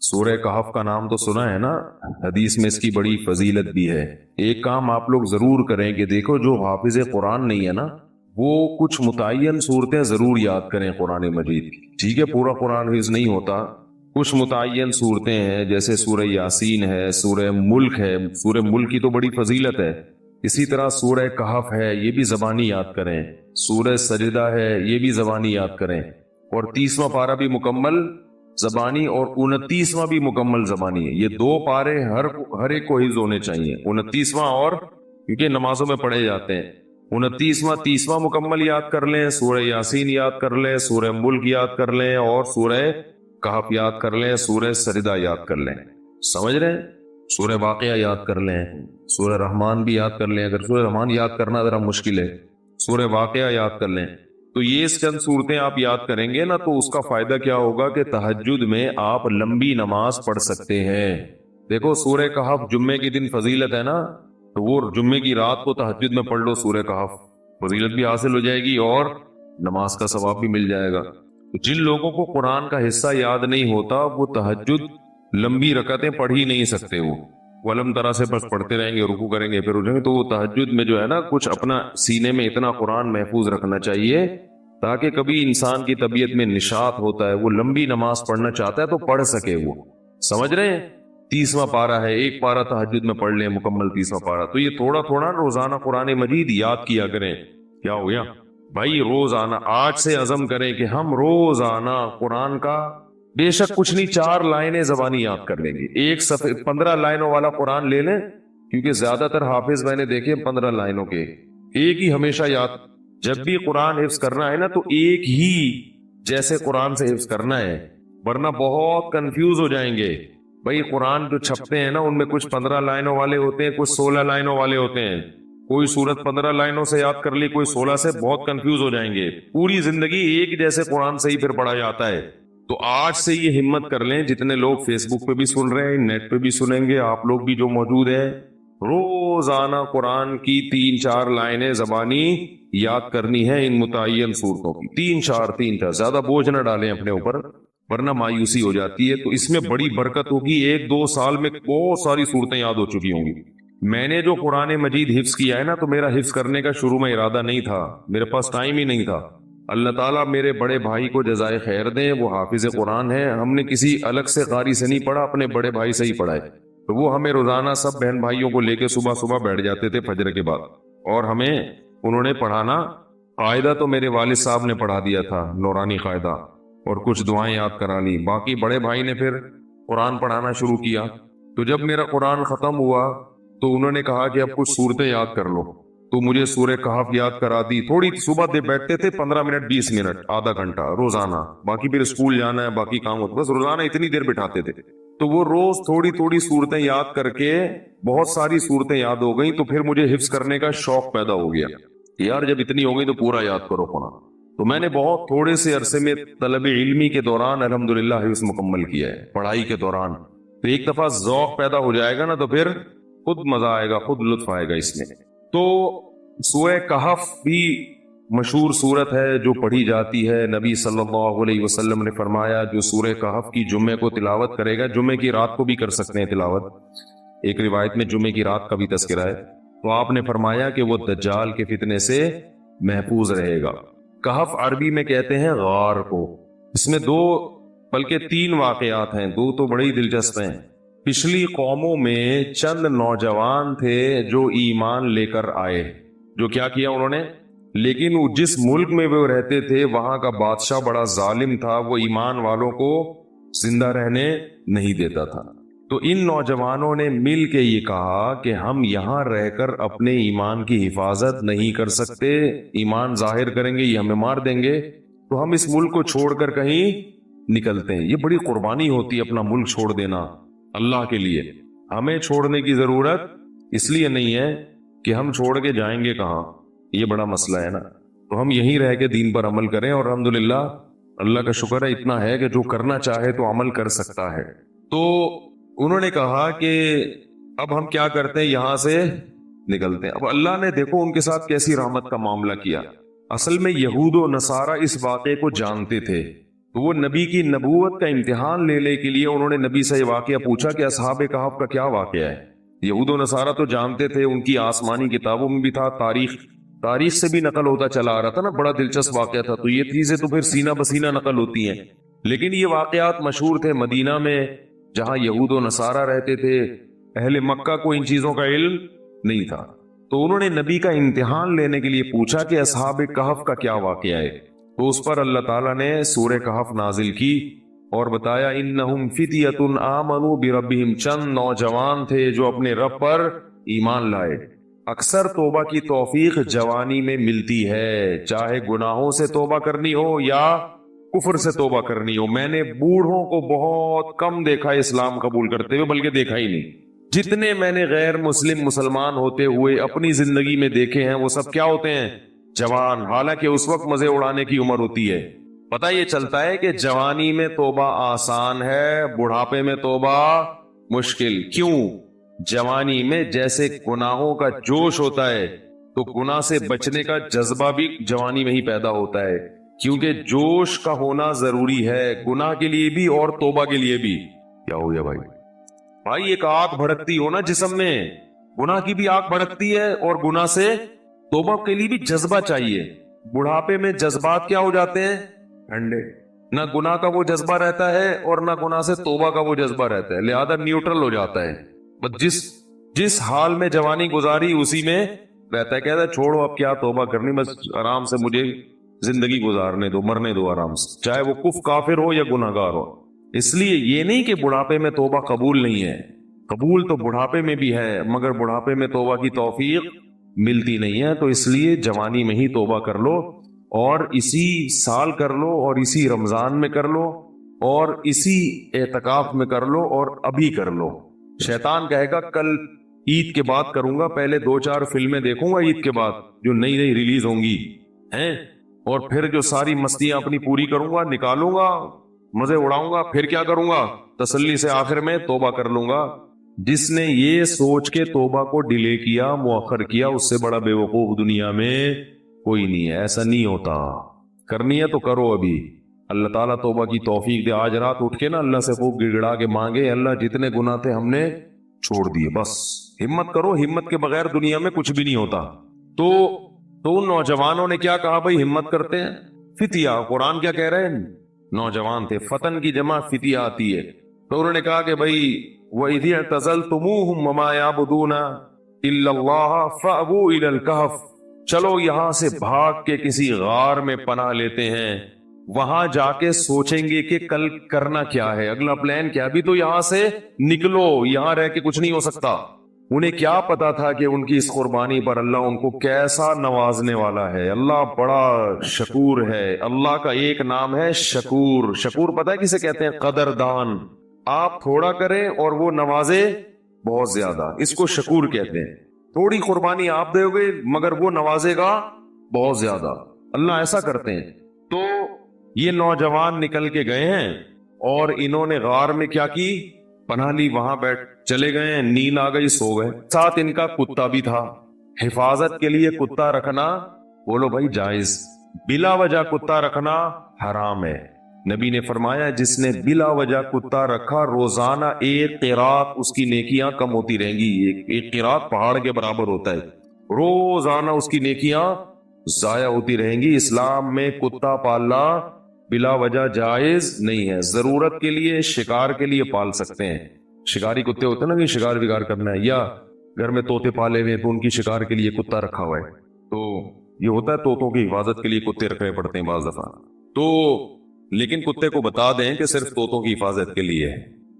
سورہ کہف کا نام تو سنا ہے نا، حدیث میں اس کی بڑی فضیلت بھی ہے۔ ایک کام آپ لوگ ضرور کریں کہ دیکھو جو حافظ قرآن نہیں ہے نا، وہ کچھ متعین صورتیں ضرور یاد کریں قرآن مجید کی۔ ٹھیک ہے، پورا قرآن حفظ نہیں ہوتا، کچھ متعین صورتیں ہیں، جیسے سورہ یاسین ہے، سورہ ملک ہے۔ سورہ ملک کی تو بڑی فضیلت ہے۔ اسی طرح سورہ کہف ہے، یہ بھی زبانی یاد کریں۔ سورہ سجدہ ہے، یہ بھی زبانی یاد کریں۔ اور 30واں پارہ بھی مکمل زبانی اور 29واں بھی مکمل زبانی ہے۔ یہ دو پارے ہر ایک کو حفظ ہونے چاہیے، 29واں اور کیونکہ نمازوں میں پڑھے جاتے ہیں، 29واں 30واں مکمل یاد کر لیں، سورہ یاسین یاد کر لیں، سورہ ملک یاد کر لیں، اور سورہ کہف یاد کر لیں، سورہ سجدہ یاد کر لیں۔ سمجھ رہے ہیں؟ سورہ واقعہ یاد کر لیں، سورہ رحمان بھی یاد کر لیں، اگر سورہ رحمان یاد کرنا ذرا مشکل ہے، سورہ واقعہ یاد کر لیں۔ تو یہ چند صورتیں آپ یاد کریں گے نا، تو اس کا فائدہ کیا ہوگا کہ تہجد میں آپ لمبی نماز پڑھ سکتے ہیں۔ دیکھو سورہ کہف جمعے کی دن فضیلت ہے نا، تو وہ جمعے کی رات کو تہجد میں پڑھ لو سورہ کہف، فضیلت بھی حاصل ہو جائے گی اور نماز کا ثواب بھی مل جائے گا۔ جن لوگوں کو قرآن کا حصہ یاد نہیں ہوتا، وہ تہجد لمبی رکعتیں پڑھ ہی نہیں سکتے، وہ علم طرح سے بس پڑھتے رہیں گے، رکوع کریں گے، پھر اٹھیں گے۔ تو وہ تہجد میں جو ہے نا، کچھ اپنا سینے میں اتنا قرآن محفوظ رکھنا چاہیے تاکہ کبھی انسان کی طبیعت میں نشاط ہوتا ہے، وہ لمبی نماز پڑھنا چاہتا ہے تو پڑھ سکے۔ وہ سمجھ رہے ہیں؟ 30واں پارہ ہے، ایک پارہ تہجد میں پڑھ لیں مکمل 30واں پارہ۔ تو یہ تھوڑا تھوڑا روزانہ قرآن مجید یاد کیا کریں۔ کیا ہو گیا بھائی؟ روزانہ آج سے عزم کریں کہ ہم روزانہ قرآن کا بے شک کچھ نہیں 4 لائنیں زبانی یاد کر لیں گے۔ ایک صفحے 15 لائنوں والا قرآن لے لیں، کیونکہ زیادہ تر حافظ میں نے دیکھے 15 لائنوں کے، ایک ہی ہمیشہ یاد۔ جب بھی قرآن حفظ کرنا ہے نا، تو ایک ہی جیسے قرآن سے حفظ کرنا ہے، ورنہ بہت کنفیوز ہو جائیں گے۔ بھائی قرآن جو چھپتے ہیں نا، ان میں کچھ 15 لائنوں والے ہوتے ہیں، کچھ 16 لائنوں والے ہوتے ہیں۔ کوئی سورت 15 لائنوں سے یاد کر لی، کوئی 16 سے، بہت کنفیوز ہو جائیں گے۔ پوری زندگی ایک جیسے قرآن سے ہی پھر پڑھا جاتا ہے۔ تو آج سے یہ ہمت کر لیں، جتنے لوگ فیس بک پہ بھی سن رہے ہیں، نیٹ پہ بھی سنیں گے، آپ لوگ بھی جو موجود ہیں، روزانہ قرآن کی 3-4 لائنیں زبانی یاد کرنی ہے، ان متعین صورتوں کی 3-4 زیادہ بوجھ نہ ڈالیں اپنے اوپر، ورنہ مایوسی ہو جاتی ہے۔ تو اس میں بڑی برکت ہوگی، 1-2 سال میں بہت ساری صورتیں یاد ہو چکی ہوں گی۔ میں نے جو قرآن مجید حفظ کیا ہے نا، تو میرا حفظ کرنے کا شروع میں ارادہ نہیں تھا، میرے پاس ٹائم ہی نہیں تھا۔ اللہ تعالیٰ میرے بڑے بھائی کو جزائے خیر دیں، وہ حافظ قرآن ہے، ہم نے کسی الگ سے قاری سے نہیں پڑھا، اپنے بڑے بھائی سے ہی پڑھا ہے۔ تو وہ ہمیں روزانہ سب بہن بھائیوں کو لے کے صبح صبح بیٹھ جاتے تھے فجر کے بعد، اور ہمیں انہوں نے پڑھانا۔ قاعدہ تو میرے والد صاحب نے پڑھا دیا تھا، نورانی قاعدہ، اور کچھ دعائیں یاد کرا لی۔ باقی بڑے بھائی نے پھر قرآن پڑھانا شروع کیا۔ تو جب میرا قرآن ختم ہوا تو انہوں نے کہا کہ اب کچھ صورتیں یاد کر لو، تو مجھے سورہ کہف یاد کرا دی۔ تھوڑی صبح دے بیٹھتے تھے 15 منٹ 20 منٹ آدھا گھنٹہ روزانہ، باقی پھر اسکول جانا ہے، باقی کام ہوتا، بس روزانہ اتنی دیر بٹھاتے تھے۔ تو وہ روز تھوڑی تھوڑی صورتیں یاد کر کے بہت ساری صورتیں یاد ہو گئیں۔ تو پھر مجھے حفظ کرنے کا شوق پیدا ہو گیا کہ یار جب اتنی ہو گئی تو پورا یاد کرو قرآن۔ تو میں نے بہت تھوڑے سے عرصے میں طلب علمی کے دوران الحمدللہ حفظ مکمل کیا ہے، پڑھائی کے دوران۔ تو ایک دفعہ ذوق پیدا ہو جائے گا نا، تو پھر خود مزہ آئے گا، خود لطف آئے گا اس میں۔ تو سورہ کہف بھی مشہور سورت ہے جو پڑھی جاتی ہے۔ نبی صلی اللہ علیہ وسلم نے فرمایا جو سورہ کہف کی جمعے کو تلاوت کرے گا، جمعے کی رات کو بھی کر سکتے ہیں تلاوت، ایک روایت میں جمعے کی رات کا بھی تذکرہ ہے، تو آپ نے فرمایا کہ وہ دجال کے فتنے سے محفوظ رہے گا۔ کہف عربی میں کہتے ہیں غار کو۔ اس میں 2 بلکہ 3 واقعات ہیں، 2 تو بڑے ہی دلچسپ ہیں۔ پچھلی قوموں میں چند نوجوان تھے جو ایمان لے کر آئے، جو کیا کیا انہوں نے، لیکن وہ جس ملک میں وہ رہتے تھے وہاں کا بادشاہ بڑا ظالم تھا، وہ ایمان والوں کو زندہ رہنے نہیں دیتا تھا۔ تو ان نوجوانوں نے مل کے یہ کہا کہ ہم یہاں رہ کر اپنے ایمان کی حفاظت نہیں کر سکتے، ایمان ظاہر کریں گے یہ ہمیں مار دیں گے، تو ہم اس ملک کو چھوڑ کر کہیں نکلتے ہیں۔ یہ بڑی قربانی ہوتی ہے اپنا ملک چھوڑ دینا اللہ کے لیے۔ ہمیں چھوڑنے کی ضرورت اس لیے نہیں ہے کہ ہم چھوڑ کے جائیں گے کہاں، یہ بڑا مسئلہ ہے نا۔ تو ہم یہیں رہ کے دین پر عمل کریں، اور الحمدللہ اللہ کا شکر ہے اتنا ہے کہ جو کرنا چاہے تو عمل کر سکتا ہے۔ تو انہوں نے کہا کہ اب ہم کیا کرتے ہیں، یہاں سے نکلتے ہیں۔ اب اللہ نے دیکھو ان کے ساتھ کیسی رحمت کا معاملہ کیا۔ اصل میں یہود و نصارہ اس واقعے کو جانتے تھے، تو وہ نبی کی نبوت کا امتحان لینے کے لیے انہوں نے نبی سے یہ واقعہ پوچھا کہ اصحاب کہف کا کیا واقعہ ہے. یہود و نصارہ تو جانتے تھے، ان کی آسمانی کتابوں میں بھی تھا، تاریخ سے بھی نقل ہوتا چلا آ رہا تھا نا، بڑا دلچسپ واقعہ تھا. تو یہ چیزیں تو پھر سینہ بسینہ نقل ہوتی ہیں، لیکن یہ واقعات مشہور تھے مدینہ میں جہاں یہود و نصارہ رہتے تھے. اہل مکہ کو ان چیزوں کا علم نہیں تھا. تو انہوں نے نبی کا امتحان لینے کے لیے پوچھا کہ اصحاب کہف کا کیا واقعہ ہے. تو اس پر اللہ تعالیٰ نے سورہ کہف نازل کی اور بتایا انہم فتیۃ آمنوا بربہم، چند نوجوان تھے جو اپنے رب پر ایمان لائے. اکثر توبہ کی توفیق جوانی میں ملتی ہے، چاہے گناہوں سے توبہ کرنی ہو یا کفر سے توبہ کرنی ہو. میں نے بوڑھوں کو بہت کم دیکھا اسلام قبول کرتے ہوئے، بلکہ دیکھا ہی نہیں. جتنے میں نے غیر مسلمان ہوتے ہوئے اپنی زندگی میں دیکھے ہیں وہ سب کیا ہوتے ہیں؟ جوان. حالانکہ اس وقت مزے اڑانے کی عمر ہوتی ہے. پتہ یہ چلتا ہے کہ جوانی میں توبہ آسان ہے، بڑھاپے میں توبہ مشکل. کیوں؟ جوانی میں جیسے گناہوں کا جوش ہوتا ہے تو گناہ سے بچنے کا جذبہ بھی جوانی میں ہی پیدا ہوتا ہے، کیونکہ جوش کا ہونا ضروری ہے گناہ کے لیے بھی اور توبہ کے لیے بھی. کیا ہو گیا بھائی ایک آگ بھڑکتی ہو نا جسم میں، گناہ کی بھی آگ بھڑکتی ہے اور گناہ سے توبہ کے لیے بھی جذبہ چاہیے. بڑھاپے میں جذبات کیا ہو جاتے ہیں؟ ٹھنڈے. نہ گناہ کا وہ جذبہ رہتا ہے اور نہ گناہ سے توبہ کا وہ جذبہ رہتا ہے، لہذا نیوٹرل ہو جاتا ہے. بس جس حال میں جوانی گزاری اسی میں رہتا ہے. کہتا ہے چھوڑو اب کیا توبہ کرنی، بس آرام سے مجھے زندگی گزارنے دو، مرنے دو آرام سے، چاہے وہ کافر ہو یا گناہگار ہو. اس لیے یہ نہیں کہ بڑھاپے میں توبہ قبول نہیں ہے، قبول تو بڑھاپے میں بھی ہے، مگر بڑھاپے میں توبہ کی توفیق ملتی نہیں ہے. تو اس لیے جوانی میں ہی توبہ کر لو، اور اسی سال کر لو، اور اسی رمضان میں کر لو، اور اسی اعتکاف میں کر لو، اور ابھی کر لو. شیطان کہے گا کل عید کے بعد کروں گا، پہلے 2-4 فلمیں دیکھوں گا عید کے بعد جو نئی ریلیز ہوں گی ہیں، اور پھر جو ساری مستیاں اپنی پوری کروں گا، نکالوں گا، مزے اڑاؤں گا، پھر کیا کروں گا؟ تسلی سے آخر میں توبہ کر لوں گا. جس نے یہ سوچ کے توبہ کو ڈیلے کیا، مؤخر کیا، اس سے بڑا بے وقوف دنیا میں کوئی نہیں ہے. ایسا نہیں ہوتا. کرنی ہے تو کرو ابھی. اللہ تعالیٰ توبہ کی توفیق دے. آج رات اٹھ کے نا اللہ سے خوب گڑگڑا کے مانگے، اللہ جتنے گناہ تھے ہم نے چھوڑ دیے، بس ہمت کرو. ہمت کے بغیر دنیا میں کچھ بھی نہیں ہوتا. تو ان نوجوانوں نے کیا کہا بھائی؟ ہمت کرتے ہیں. فتیہ، قرآن کیا کہہ رہے ہیں؟ نوجوان تھے. فتن کی جمع فتیہ آتی ہے. تو انہوں نے کہا کہ بھائی وَإِذِ اعْتَزَلْتُمُوهُمْ وَمَا يَعْبُدُونَ إِلَّا اللَّهَ فَأْوُوا إِلَى الْكَهْفِ، چلو یہاں سے بھاگ کے کسی غار میں پناہ لیتے ہیں، وہاں جا کے سوچیں گے کہ کل کرنا کیا ہے، اگلا پلان کیا. ابھی تو یہاں سے نکلو، یہاں رہ کے کچھ نہیں ہو سکتا. انہیں کیا پتا تھا کہ ان کی اس قربانی پر اللہ ان کو کیسا نوازنے والا ہے. اللہ بڑا شکور ہے. اللہ کا ایک نام ہے شکور. شکور پتہ ہے کسے کہتے ہیں؟ قدردان. آپ تھوڑا کریں اور وہ نوازے بہت زیادہ، اس کو شکور کہتے ہیں. تھوڑی قربانی آپ دے گے مگر وہ نوازے گا بہت زیادہ. اللہ ایسا کرتے ہیں. تو یہ نوجوان نکل کے گئے ہیں اور انہوں نے غار میں کیا کی؟ پناہ لی. وہاں بیٹھ چلے گئے ہیں، نیند آ گئی، سو گئے. ساتھ ان کا کتا بھی تھا. حفاظت کے لیے کتا رکھنا بولو بھائی جائز، بلا وجہ کتا رکھنا حرام ہے. نبی نے فرمایا جس نے بلا وجہ کتا رکھا روزانہ 1 قیرات اس کی نیکیاں کم ہوتی رہیں گی. ایک قیرات پہاڑ کے برابر ہوتا ہے. روزانہ اس کی نیکیاں ضائع ہوتی رہیں گی. اسلام میں کتا پالنا بلا وجہ جائز نہیں ہے. ضرورت کے لیے، شکار کے لیے پال سکتے ہیں. شکاری کتے ہوتے ہیں نا کہ شکار وکار کرنا ہے، یا گھر میں طوطے پالے ہوئے تو ان کی شکار کے لیے کتا رکھا ہوا ہے. تو یہ ہوتا ہے طوطوں کی حفاظت کے لیے کتے رکھنے پڑتے ہیں بعض دفعہ. تو لیکن کتے کو بتا دیں کہ صرف طوطوں کی حفاظت کے لیے ہے.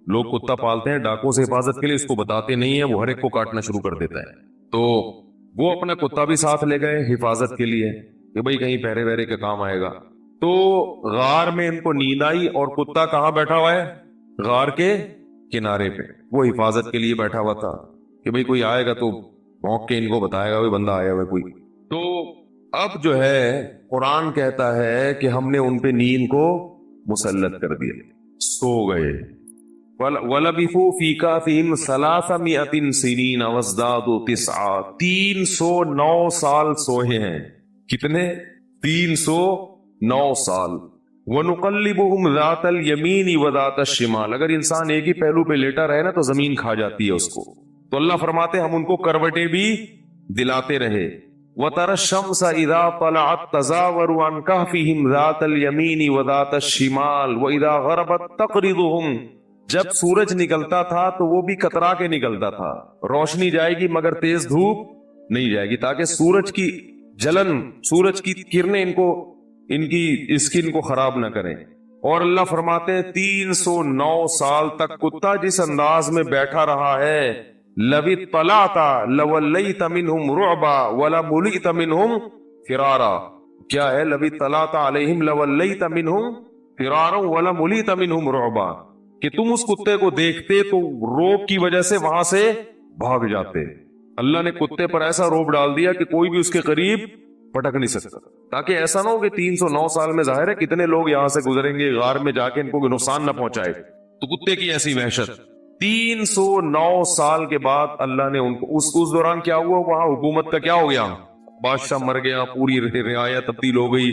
لوگ کتا پالتے ہیں ڈاکوں سے حفاظت کے لیے، اس کو بتاتے نہیں ہیں، وہ ہر ایک کو کاٹنا شروع کر دیتا ہے. تو وہ اپنا کتا بھی ساتھ لے گئے حفاظت کے لیے کہ بھئی کہیں پہرے وہرے کے کام آئے گا. تو غار میں ان کو نیند آئی اور کتا کہاں بیٹھا ہوا ہے؟ غار کے کنارے پہ. وہ حفاظت کے لیے بیٹھا ہوا تھا کہ بھئی کوئی آئے گا تو بھونک کے ان کو بتائے گا بندہ آیا ہوا کوئی. تو اب جو ہے قرآن کہتا ہے کہ ہم نے ان پہ نیند کو مسلط کر دیا، سو گئے. وَلَبِثُوا فِي كَهْفِهِمْ 300 سِنِينَ وَازْدَادُوا 9 309 سال سوئے ہیں. کتنے؟ 309 سال. وَنُقَلِّبُهُمْ ذَاتَ الْيَمِينِ وَذَاتَ الشِّمَالِ، اگر انسان ایک ہی پہلو پہ لیٹا رہے نا تو زمین کھا جاتی ہے اس کو، تو اللہ فرماتے ہم ان کو کروٹیں بھی دلاتے رہے۔ وَتَرَى الشَّمْسَ إِذَا طَلَعَتْ تَزَاوَرُ عَنْ كَهْفِهِمْ ذَاتَ الْيَمِينِ وَذَاتَ الشِّمَالِ وَإِذَا غَرَبَتْ تَقْرِضُهُمْ، جب سورج نکلتا تھا تو وہ بھی کترا کے نکلتا تھا، روشنی جائے گی مگر تیز دھوپ نہیں جائے گی، تاکہ سورج کی جلن، سورج کی کرنیں ان کی اسکن کو خراب نہ کریں۔ اور اللہ فرماتے ہیں 309 سال تک کتا جس انداز میں بیٹھا رہا ہے، لَوِ اطَّلَعْتَ لَوَلَّيْتَ مِنْهُمْ رُعْبًا وَلَمُلِئْتَ مِنْهُمْ فِرَارًا، کیا ہے لَوِ اطَّلَعْتَ عَلَيْهِمْ لَوَلَّيْتَ مِنْهُمْ فِرَارًا وَلَمُلِئْتَ مِنْهُمْ رُعْبًا، کہ تم اس کتے کو دیکھتے تو روب کی وجہ سے وہاں سے بھاگ جاتے۔ اللہ نے کتے پر ایسا روب ڈال دیا کہ کوئی بھی اس کے قریب پٹک نہیں سکتا، تاکہ ایسا نہ ہو کہ 309 سال میں ظاہر ہے کتنے لوگ یہاں سے گزریں گے، غار میں جا کے ان کو نقصان نہ پہنچائے، تو کتے کی ایسی وحشت۔ 309 سال کے بعد اللہ نے ان کو اس دوران کیا ہوا، وہاں حکومت کا کیا ہو گیا، بادشاہ مر گیا، پوری رعایا تبدیل ہو گئی،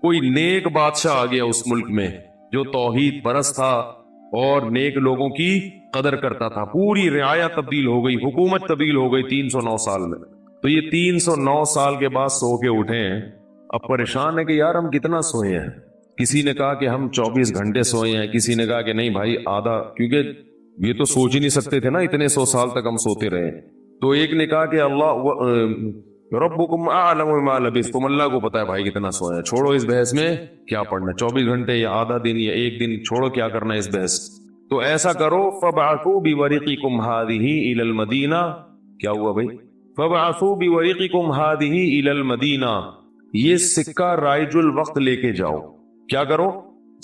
کوئی نیک بادشاہ آ گیا اس ملک میں جو توحید پرست تھا اور نیک لوگوں کی قدر کرتا تھا، پوری رعایا تبدیل ہو گئی، حکومت تبدیل ہو گئی 309 سال میں۔ تو یہ 309 سال کے بعد سو کے اٹھے ہیں، اب پریشان ہے کہ یار ہم کتنا سوئے ہیں۔ کسی نے کہا کہ ہم 24 گھنٹے سوئے ہیں، کسی نے کہا کہ نہیں بھائی آدھا، کیونکہ یہ تو سوچ ہی نہیں سکتے تھے نا اتنے 100 سال تک ہم سوتے رہے۔ تو ایک نے کہا کہ اللہ ربکم اعلم بما لبثتم، اللہ کو پتا ہے بھائی کتنا سوئے ہیں، چھوڑو اس بحث میں کیا پڑھنا، 24 گھنٹے یا آدھا دن یا ایک دن، چھوڑو کیا کرنا اس بحث۔ تو ایسا کرو فبعثوا بورقکم هذه الى المدینہ، کیا ہوا بھائی، فبعثوا بورقکم هذه الى المدینہ، یہ سکہ رائج الوقت لے کے جاؤ۔ کیا کرو،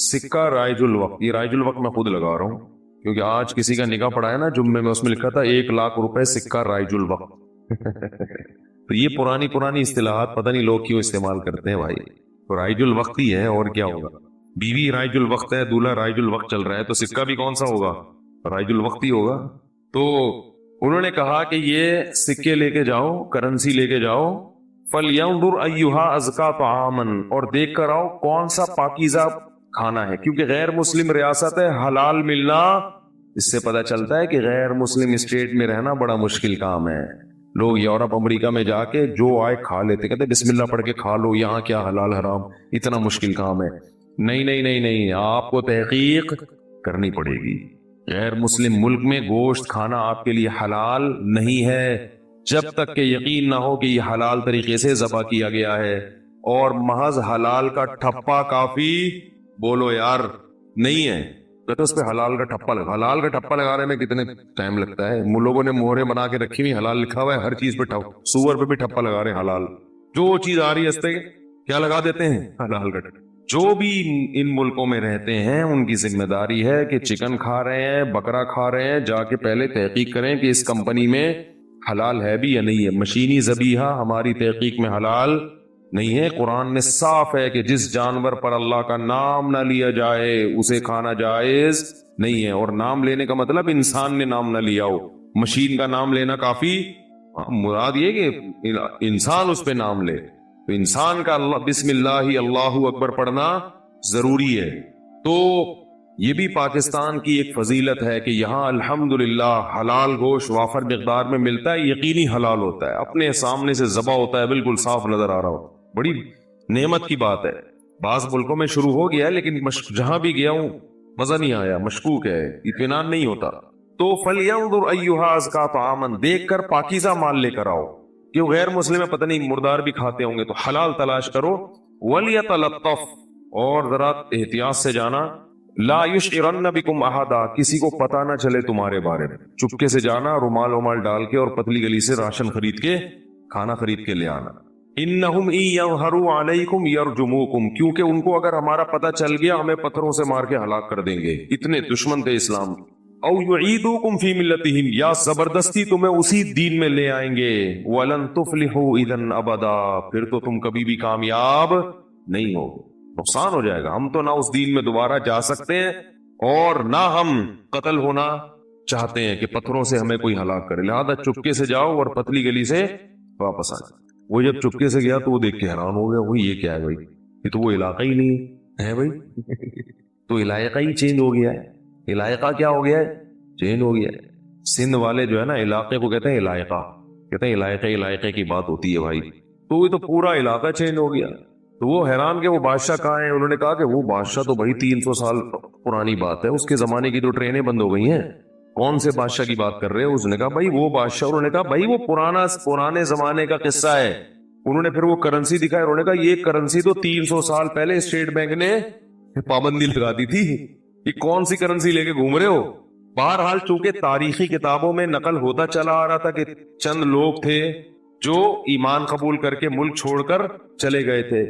سکہ رائج الوقت، یہ رائج الوقت میں خود لگا رہا ہوں کیونکہ آج کسی کا نکاح پڑا ہے نا جمعے میں، اس میں لکھا تھا 1 لاکھ روپے سکہ رائج الوقت۔ تو یہ پرانی اصطلاحات پتہ نہیں لوگ کیوں استعمال کرتے ہیں بھائی، تو رائج الوقت ہی ہے اور کیا ہوگا، بیوی رائج الوقت ہے، دولہا رائج الوقت چل رہا ہے، تو سکہ بھی کون سا ہوگا، رائج الوقت ہی ہوگا۔ تو انہوں نے کہا کہ یہ سکے لے کے جاؤ، کرنسی لے کے جاؤ، فَلْيَنْظُرْ أَيُّهَا أَزْكَىٰ طَعَامًا، اور دیکھ کر آؤ کون سا پاکیزہ کھانا ہے، کیونکہ غیر مسلم ریاست ہے، حلال ملنا، اس سے پتہ چلتا ہے کہ غیر مسلم اسٹیٹ میں رہنا بڑا مشکل کام ہے۔ لوگ یورپ امریکہ میں جا کے جو آئے کھا لیتے، کہتے بسم اللہ پڑھ کے کھا لو، یہاں کیا حلال حرام، اتنا مشکل کام ہے۔ نہیں، آپ کو تحقیق کرنی پڑے گی۔ غیر مسلم ملک میں گوشت کھانا آپ کے لیے حلال نہیں ہے جب تک کہ یقین نہ ہو کہ یہ حلال طریقے سے ذبح کیا گیا ہے، اور محض حلال کا ٹھپا کافی بولو یار نہیں ہے، تو اس پہ حلال کا ٹھپا لگا، حلال کا ٹھپا لگانے میں کتنے ٹائم لگتا ہے، لوگوں نے مہرے بنا کے رکھی ہوئی، حلال لکھا ہوا ہے، ہر چیز پہ سور پہ بھی ٹھپا لگا رہے ہیں حلال، جو چیز آ رہی ہے اس پہ کیا لگا دیتے ہیں، حلال کا ٹھپا۔ جو بھی ان ملکوں میں رہتے ہیں ان کی ذمہ داری ہے کہ چکن کھا رہے ہیں، بکرا کھا رہے ہیں، جا کے پہلے تحقیق کریں کہ اس کمپنی میں حلال ہے بھی یا نہیں ہے۔ مشینی ذبیحہ ہماری تحقیق میں حلال نہیں ہے، قرآن میں صاف ہے کہ جس جانور پر اللہ کا نام نہ لیا جائے اسے کھانا جائز نہیں ہے، اور نام لینے کا مطلب انسان نے نام نہ لیا ہو، مشین کا نام لینا کافی، مراد یہ کہ انسان اس پہ نام لے، تو انسان کا اللہ بسم اللہ اللہ اکبر پڑھنا ضروری ہے۔ تو یہ بھی پاکستان کی ایک فضیلت ہے کہ یہاں الحمدللہ حلال گوشت وافر مقدار میں ملتا ہے، یقینی حلال ہوتا ہے، اپنے سامنے سے ذبح ہوتا ہے، بالکل صاف نظر آ رہا ہو، بڑی نعمت کی بات ہے۔ بعض ملکوں میں شروع ہو گیا ہے لیکن جہاں بھی گیا ہوں مزہ نہیں آیا، مشکوک ہے، اطمینان نہیں ہوتا۔ تو فَلْيَنْظُرْ أَيُّهَا أَزْكَىٰ طَعَامًا، دیکھ کر پاکیزہ مال لے کر آؤ، کہ غیر مسلم ہے پتہ نہیں مردار بھی کھاتے ہوں گے، تو حلال تلاش کرو۔ وَلْيَتَلَطَّفْ، اور ذرا احتیاط سے جانا، لا يشعرن بكم احدا، کسی کو پتہ نہ چلے تمہارے بارے میں، چپکے سے جانا، رومال ومال ڈال کے اور پتلی گلی سے راشن خرید کے، کھانا خرید کے لے آنا۔ انہم ان یظہروا علیکم یرجموکم، کیونکہ ان کو اگر ہمارا پتہ چل گیا ہمیں پتھروں سے مار کے ہلاک کر دیں گے، اتنے دشمن تھے اسلام۔ او یعیدوکم فی ملتہم، یا زبردستی تمہیں اسی دین میں لے آئیں گے۔ ولن تفلحوا اذا ابدا، پھر تو تم کبھی بھی کامیاب نہیں ہوگے، نقصان ہو جائے گا۔ ہم تو نہ اس دین میں دوبارہ جا سکتے ہیں اور نہ ہم قتل ہونا چاہتے ہیں کہ پتھروں سے ہمیں کوئی ہلاک کرے، لہذا چپکے سے جاؤ اور پتلی گلی سے واپس آ جاؤ۔ وہ جب چپکے سے گیا تو وہ دیکھ کے حیران ہو گیا، وہ یہ کیا ہے بھائی، یہ تو وہ علاقہ ہی نہیں، ہے بھائی تو علاقہ ہی چینج ہو گیا ہے. علاقہ کیا ہو گیا ہے؟ چینج ہو گیا ہے. سندھ والے جو ہے نا علاقے کو کہتے ہیں علاقہ، کہتے ہیں علاقے کی بات ہوتی ہے بھائی. تو یہ تو پورا علاقہ چینج ہو گیا. تو وہ حیران کہ وہ بادشاہ کہاں ہیں. انہوں نے کہا کہ وہ بادشاہ تو بھائی 300 سال پرانی بات ہے، اس کے زمانے کی تو ٹرینیں بند ہو گئی ہیں. کون سے بادشاہ کی بات کر رہے ہیں؟ اس نے کہا بھائی وہ بادشاہ. انہوں نے کہا بھائی وہ پرانے زمانے کا قصہ ہے. انہوں نے پھر وہ کرنسی دکھائی. انہوں نے کہا یہ کرنسی تو 300 سال پہلے اسٹیٹ بینک نے پابندی لگا دی تھی. یہ کون سی کرنسی لے کے گھوم رہے ہو؟ بہرحال چونکہ تاریخی کتابوں میں نقل ہوتا چلا آ رہا تھا کہ چند لوگ تھے جو ایمان قبول کر کے ملک چھوڑ کر چلے گئے تھے،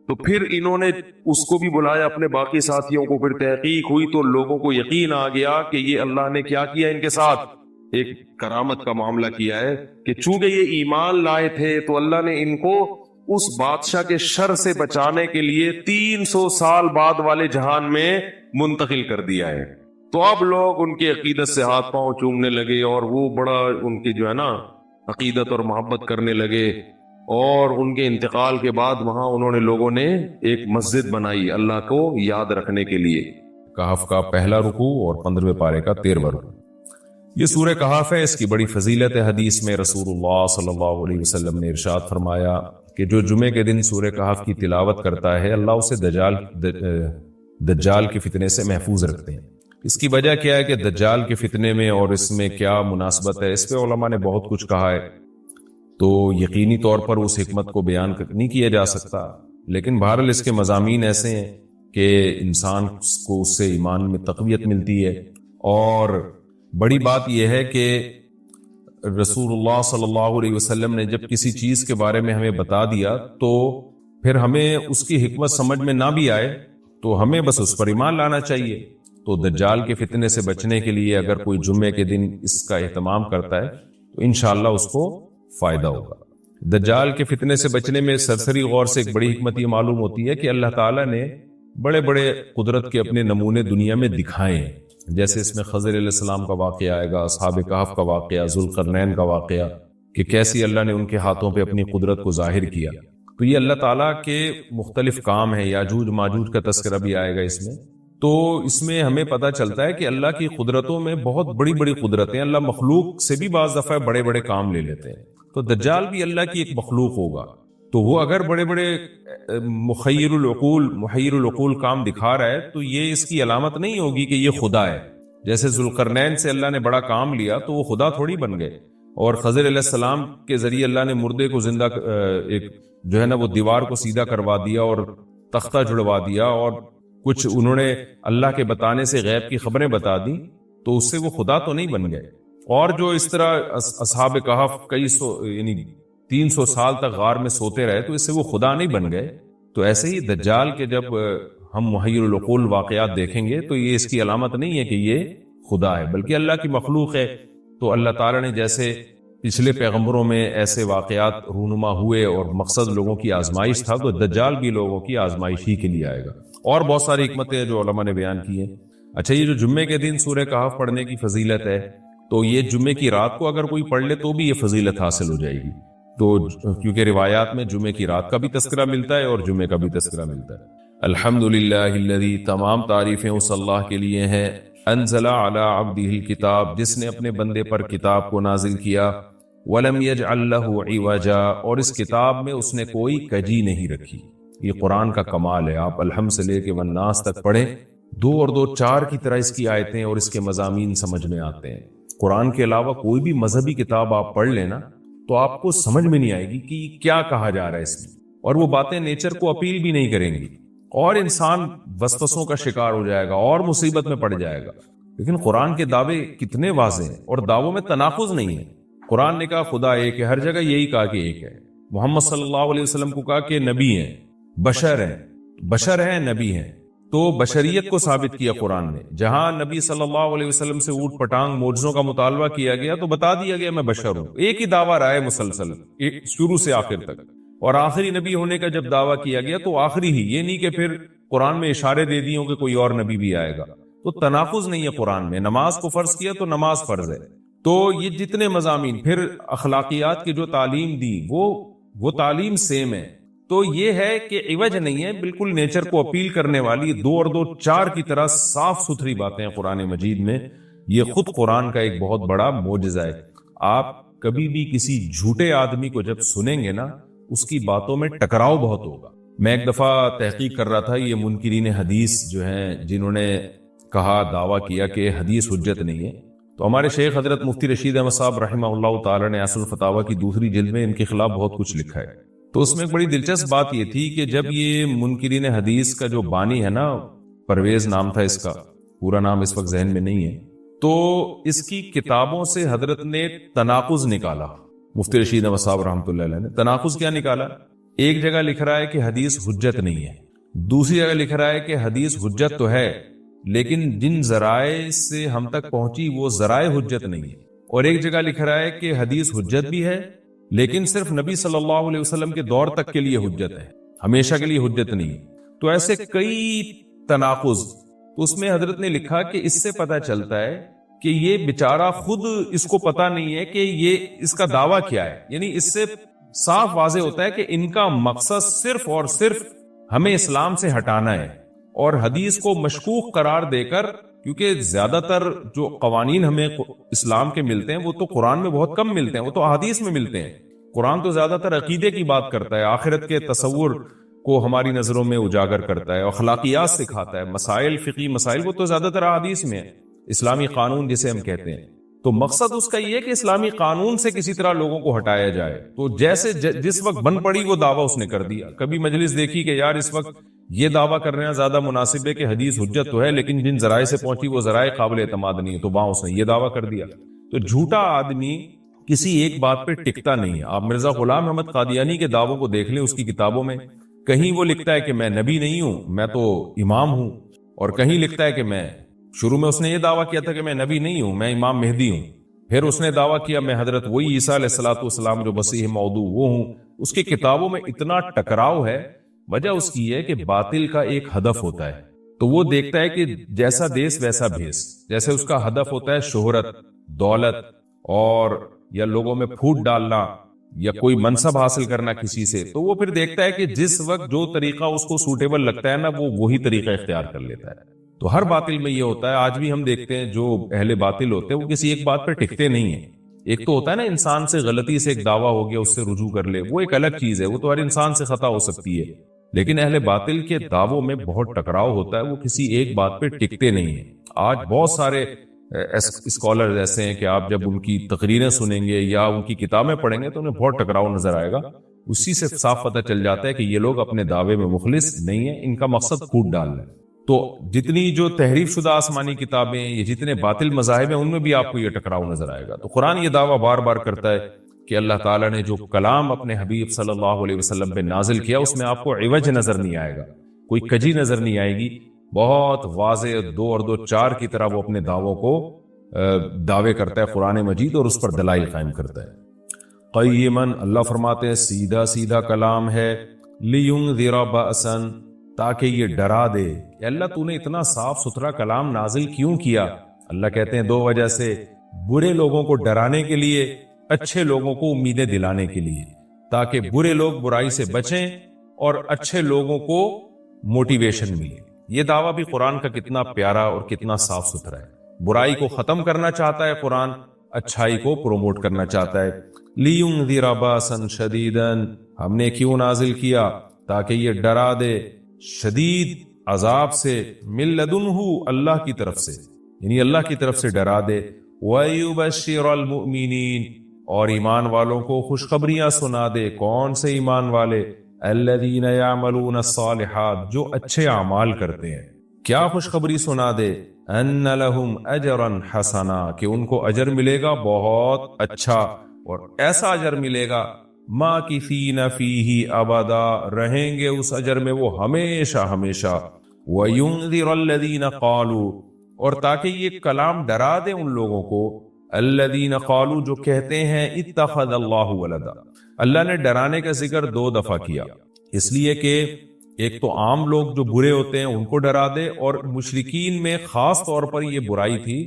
تو پھر انہوں نے اس کو بھی بلایا اپنے باقی ساتھیوں کو. پھر تحقیق ہوئی تو لوگوں کو یقین آ گیا کہ یہ اللہ نے کیا کیا ان کے ساتھ، ایک کرامت کا معاملہ کیا ہے کہ چونکہ یہ ایمان لائے تھے تو اللہ نے ان کو اس بادشاہ کے شر سے بچانے کے لیے 300 سال بعد والے جہان میں منتقل کر دیا ہے. تو اب لوگ ان کی عقیدت سے ہاتھ پاؤں چومنے لگے اور وہ بڑا ان کی جو ہے نا عقیدت اور محبت کرنے لگے. اور ان کے انتقال کے بعد وہاں انہوں نے لوگوں نے ایک مسجد بنائی اللہ کو یاد رکھنے کے لیے. کہف کا پہلا رکوع اور 15ویں پارے کا 13واں رکوع. یہ سورہ کہف ہے، اس کی بڑی فضیلت ہے. حدیث میں رسول اللہ صلی اللہ علیہ وسلم نے ارشاد فرمایا کہ جو جمعے کے دن سورہ کہف کی تلاوت کرتا ہے اللہ اسے دجال کے فتنے سے محفوظ رکھتے ہیں. اس کی وجہ کیا ہے کہ دجال کے فتنے میں اور اس میں کیا مناسبت ہے، اس پہ علماء نے بہت کچھ کہا ہے. تو یقینی طور پر اس حکمت کو بیان نہیں کیا جا سکتا، لیکن بہرحال اس کے مضامین ایسے ہیں کہ انسان کو اس سے ایمان میں تقویت ملتی ہے. اور بڑی بات یہ ہے کہ رسول اللہ صلی اللہ علیہ وسلم نے جب کسی چیز کے بارے میں ہمیں بتا دیا تو پھر ہمیں اس کی حکمت سمجھ میں نہ بھی آئے تو ہمیں بس اس پر ایمان لانا چاہیے. تو دجال کے فتنے سے بچنے کے لیے اگر کوئی جمعے کے دن اس کا اہتمام کرتا ہے تو انشاءاللہ اس کو فائدہ ہوگا. دجال کے فتنے سے بچنے میں سرسری غور سے ایک بڑی حکمت یہ معلوم ہوتی ہے کہ اللہ تعالیٰ نے بڑے بڑے قدرت کے اپنے نمونے دنیا میں دکھائے ہیں. جیسے اس میں خضر علیہ السلام کا واقعہ آئے گا، اصحاب کہف کا واقعہ، ذوالقرنین کا واقعہ، کہ کیسی اللہ نے ان کے ہاتھوں پہ اپنی قدرت کو ظاہر کیا. تو یہ اللہ تعالیٰ کے مختلف کام ہیں. یاجوج ماجوج کا تذکرہ بھی آئے گا اس میں. تو اس میں ہمیں پتہ چلتا ہے کہ اللہ کی قدرتوں میں بہت بڑی بڑی قدرتیں. اللہ مخلوق سے بھی بعض دفعہ بڑے بڑے کام لے لیتے ہیں. تو دجال بھی اللہ کی ایک مخلوق ہوگا. تو وہ اگر بڑے بڑے محیر العقول کام دکھا رہا ہے تو یہ اس کی علامت نہیں ہوگی کہ یہ خدا ہے. جیسے ذوالقرنین سے اللہ نے بڑا کام لیا تو وہ خدا تھوڑی بن گئے. اور خضر علیہ السلام کے ذریعے اللہ نے مردے کو زندہ ایک جو ہے نا وہ دیوار کو سیدھا کروا دیا اور تختہ جڑوا دیا، اور کچھ انہوں نے اللہ کے بتانے سے غیب کی خبریں بتا دی، تو اس سے وہ خدا تو نہیں بن گئے. اور جو اس طرح اصحاب کہف کئی سو یعنی 300 سال تک غار میں سوتے رہے تو اس سے وہ خدا نہیں بن گئے. تو ایسے ہی دجال کے جب ہم محیر العقول واقعات دیکھیں گے تو یہ اس کی علامت نہیں ہے کہ یہ خدا ہے، بلکہ اللہ کی مخلوق ہے. تو اللہ تعالیٰ نے جیسے پچھلے پیغمبروں میں ایسے واقعات رونما ہوئے اور مقصد لوگوں کی آزمائش تھا، تو دجال بھی لوگوں کی آزمائش ہی کے لیے آئے گا. اور بہت ساری حکمتیں جو علماء نے بیان کی ہیں. اچھا، یہ جو جمعے کے دن سورہ کہف پڑھنے کی فضیلت ہے، تو یہ جمعے کی رات کو اگر کوئی پڑھ لے تو بھی یہ فضیلت حاصل ہو جائے گی. تو کیونکہ روایات میں جمعے کی رات کا بھی تذکرہ ملتا ہے اور جمعے کا بھی تذکرہ ملتا ہے. الحمدللہ الذی، تمام تعریفیں اس اللہ کے لیے ہیں، انزل علی عبدہ الکتاب، جس نے اپنے بندے پر کتاب کو نازل کیا، ولم یجعل لہ عوجا، اور اس کتاب میں اس نے کوئی کجی نہیں رکھی. یہ قرآن کا کمال ہے. آپ الحمد سے لے کے والناس تک پڑھیں، 2 اور 2 4 کی طرح اس کی آیتیں اور اس کے مضامین سمجھ میں آتے ہیں. قرآن کے علاوہ کوئی بھی مذہبی کتاب آپ پڑھ لینا تو آپ کو سمجھ میں نہیں آئے گی کہ کیا کہا جا رہا ہے اس میں، اور وہ باتیں نیچر کو اپیل بھی نہیں کریں گی، اور انسان وسوسوں کا شکار ہو جائے گا اور مصیبت میں پڑ جائے گا. لیکن قرآن کے دعوے کتنے واضح ہیں اور دعووں میں تناقض نہیں ہے. قرآن نے کہا خدا ایک ہے، ہر جگہ یہی کہا کہ ایک ہے. محمد صلی اللہ علیہ وسلم کو کہا کہ نبی ہیں، بشر ہیں نبی ہیں. تو بشریت کو ثابت کیا قرآن نے. جہاں نبی صلی اللہ علیہ وسلم سے اوٹ پٹانگ معجزوں کا مطالبہ کیا گیا تو بتا دیا گیا میں بشر ہوں. ایک ہی دعویٰ رہا ہے مسلسل شروع سے آخر تک، اور آخری نبی ہونے کا جب دعویٰ کیا گیا تو آخری ہی، یہ نہیں کہ پھر قرآن میں اشارے دے دیے کہ کوئی اور نبی بھی آئے گا. تو تناقض نہیں ہے قرآن میں. نماز کو فرض کیا تو نماز فرض ہے. تو یہ جتنے مضامین، پھر اخلاقیات کی جو تعلیم دی وہ تعلیم سیم ہے. تو یہ ہے کہ عوج نہیں ہے، بالکل نیچر کو اپیل کرنے والی 2 اور 2 4 کی طرح صاف ستھری باتیں ہیں قرآن مجید میں. یہ خود قرآن کا ایک بہت بڑا معجزہ ہے. آپ کبھی بھی کسی جھوٹے آدمی کو جب سنیں گے نا، اس کی باتوں میں ٹکراؤ بہت ہوگا. میں ایک دفعہ تحقیق کر رہا تھا، یہ منکرین حدیث جو ہیں جنہوں نے کہا، دعویٰ کیا کہ حدیث حجت نہیں ہے، تو ہمارے شیخ حضرت مفتی رشید احمد صاحب رحمہ اللہ تعالی نے اصل الفتاوی کی 2 جلد میں ان کے خلاف بہت کچھ لکھا ہے. تو اس میں ایک بڑی دلچسپ بات یہ تھی کہ جب یہ منکرین حدیث کا جو بانی ہے نا، پرویز نام تھا اس کا، پورا نام اس وقت ذہن میں نہیں ہے، تو اس کی کتابوں سے حضرت نے تناقض نکالا. مفتی رشید احمد صاحب رحمۃ اللہ علیہ نے تناقض کیا نکالا؟ ایک جگہ لکھ رہا ہے کہ حدیث حجت نہیں ہے، دوسری جگہ لکھ رہا ہے کہ حدیث حجت تو ہے لیکن جن ذرائع سے ہم تک پہنچی وہ ذرائع حجت نہیں ہے، اور ایک جگہ لکھ رہا ہے کہ حدیث حجت بھی ہے لیکن صرف نبی صلی اللہ علیہ وسلم کے دور تک کے لیے حجت ہے، ہمیشہ کے لیے حجت نہیں. تو ایسے کئی تناقض. تو اس میں حضرت نے لکھا کہ اس سے پتہ چلتا ہے کہ یہ بیچارہ خود اس کو پتہ نہیں ہے کہ یہ اس کا دعویٰ کیا ہے. یعنی اس سے صاف واضح ہوتا ہے کہ ان کا مقصد صرف اور صرف ہمیں اسلام سے ہٹانا ہے، اور حدیث کو مشکوک قرار دے کر، کیونکہ زیادہ تر جو قوانین ہمیں اسلام کے ملتے ہیں وہ تو قرآن میں بہت کم ملتے ہیں، وہ تو احادیث میں ملتے ہیں. قرآن تو زیادہ تر عقیدے کی بات کرتا ہے، آخرت کے تصور کو ہماری نظروں میں اجاگر کرتا ہے، اخلاقیات سکھاتا ہے، مسائل، فقہی مسائل، وہ تو زیادہ تر احادیث میں ہے. اسلامی قانون جسے ہم کہتے ہیں، تو مقصد اس کا یہ ہے کہ اسلامی قانون سے کسی طرح لوگوں کو ہٹایا جائے. تو جیسے جس وقت بن پڑی وہ دعویٰ اس نے کر دیا. کبھی مجلس دیکھی کہ یار اس وقت یہ دعویٰ کر رہے ہیں زیادہ مناسب ہے کہ حدیث حجت تو ہے لیکن جن ذرائع سے پہنچی وہ ذرائع قابل اعتماد نہیں ہے، تو وہاں اس نے یہ دعویٰ کر دیا. تو جھوٹا آدمی کسی ایک بات پہ ٹکتا نہیں ہے. آپ مرزا غلام احمد قادیانی کے دعووں کو دیکھ لیں، اس کی کتابوں میں کہیں وہ لکھتا ہے کہ میں نبی نہیں ہوں، میں تو امام ہوں، اور کہیں لکھتا ہے کہ میں، شروع میں اس نے یہ دعویٰ کیا تھا کہ میں نبی نہیں ہوں، میں امام مہدی ہوں، پھر اس نے دعویٰ کیا میں حضرت وہی عیسیٰ علیہ الصلوۃ والسلام جو مسیح موعود وہ ہوں. اس کی کتابوں میں اتنا ٹکراؤ ہے. وجہ اس کی ہے کہ باطل کا ایک ہدف ہوتا ہے، تو وہ دیکھتا ہے کہ جیسا دیس ویسا بھیس. جیسے اس کا ہدف ہوتا ہے شہرت، دولت، اور یا لوگوں میں پھوٹ ڈالنا یا کوئی منصب حاصل کرنا کسی سے، تو وہ پھر دیکھتا ہے کہ جس وقت جو طریقہ اس کو سوٹیبل لگتا ہے نا، وہ وہی طریقہ اختیار کر لیتا ہے. تو ہر باطل میں یہ ہوتا ہے. آج بھی ہم دیکھتے ہیں جو اہل باطل ہوتے ہیں وہ کسی ایک بات پہ ٹکتے نہیں ہیں. ایک تو ہوتا ہے نا انسان سے غلطی سے ایک دعویٰ ہو گیا اس سے رجوع کر لے، وہ ایک الگ چیز ہے، وہ تو ہر انسان سے خطا ہو سکتی ہے. لیکن اہل باطل کے دعووں میں بہت ٹکراؤ ہوتا ہے، وہ کسی ایک بات پہ ٹکتے نہیں ہیں. آج بہت سارے اسکالر ایسے ہیں کہ آپ جب ان کی تقریریں سنیں گے یا ان کی کتابیں پڑھیں گے تو انہیں بہت ٹکراؤ نظر آئے گا. اسی سے صاف پتہ چل جاتا ہے کہ یہ لوگ اپنے دعوے میں مخلص نہیں ہیں، ان کا مقصد پھوٹ ڈالنا ہے. تو جتنی جو تحریف شدہ آسمانی کتابیں، یہ جتنے باطل مذاہب ہیں، ان میں بھی آپ کو یہ ٹکراؤ نظر آئے گا. تو قرآن یہ دعویٰ بار بار کرتا ہے کہ اللہ تعالیٰ نے جو کلام اپنے حبیب صلی اللہ علیہ وسلم پہ نازل کیا اس میں آپ کو عوج نظر نہیں آئے گا، کوئی کجی نظر نہیں آئے گی. بہت واضح 2 اور 2 4 کی طرح وہ اپنے دعووں کو دعوے کرتا ہے قرآن مجید، اور اس پر دلائل قائم کرتا ہے. قیماً، اللہ فرماتے ہیں سیدھا سیدھا کلام ہے، لینذر بأسا، تاکہ یہ ڈرا دے. کہ اللہ تو نے اتنا صاف ستھرا کلام نازل کیوں کیا؟ اللہ کہتے ہیں 2 وجہ سے. برے لوگوں کو ڈرانے کے لیے، اچھے لوگوں کو امیدیں دلانے کے لیے، تاکہ برے لوگ برائی سے بچیں اور اچھے لوگوں کو موٹیویشن ملے. یہ دعویٰ بھی قرآن کا کتنا پیارا اور کتنا صاف ستھرا ہے. برائی کو ختم کرنا چاہتا ہے قرآن، اچھائی کو پروموٹ کرنا چاہتا ہے. لِيُنذِرَ بَأْسًا شَدِيدًا، ہم نے کیوں نازل کیا؟ تاکہ یہ ڈرا دے شدید عذاب سے، من لدنہ، اللہ کی طرف سے، یعنی اللہ کی طرف سے ڈرا دے. وَيُبَشِّرَ الْمُؤْمِنِينَ، اور ایمان والوں کو خوشخبریاں سنا دے. کون سے ایمان والے؟ الذین یعملون الصالحات، جو اچھے اعمال کرتے ہیں. کیا خوشخبری سنا دے؟ ان لہم اجرا حسنا، کہ ان کو اجر ملے گا بہت اچھا، اور ایسا اجر ملے گا ماکثین فیہ ابدا، رہیں گے اس اجر میں وہ ہمیشہ ہمیشہ. وینذر الذین قالوا، اور تاکہ یہ کلام ڈرا دے ان لوگوں کو، الذین قالوا، جو کہتے ہیں اتخذ اللہ ولدا. اللہ نے ڈرانے کا ذکر 2 دفعہ کیا، اس لیے کہ ایک تو عام لوگ جو برے ہوتے ہیں ان کو ڈرا دے، اور مشرکین میں خاص طور پر یہ برائی تھی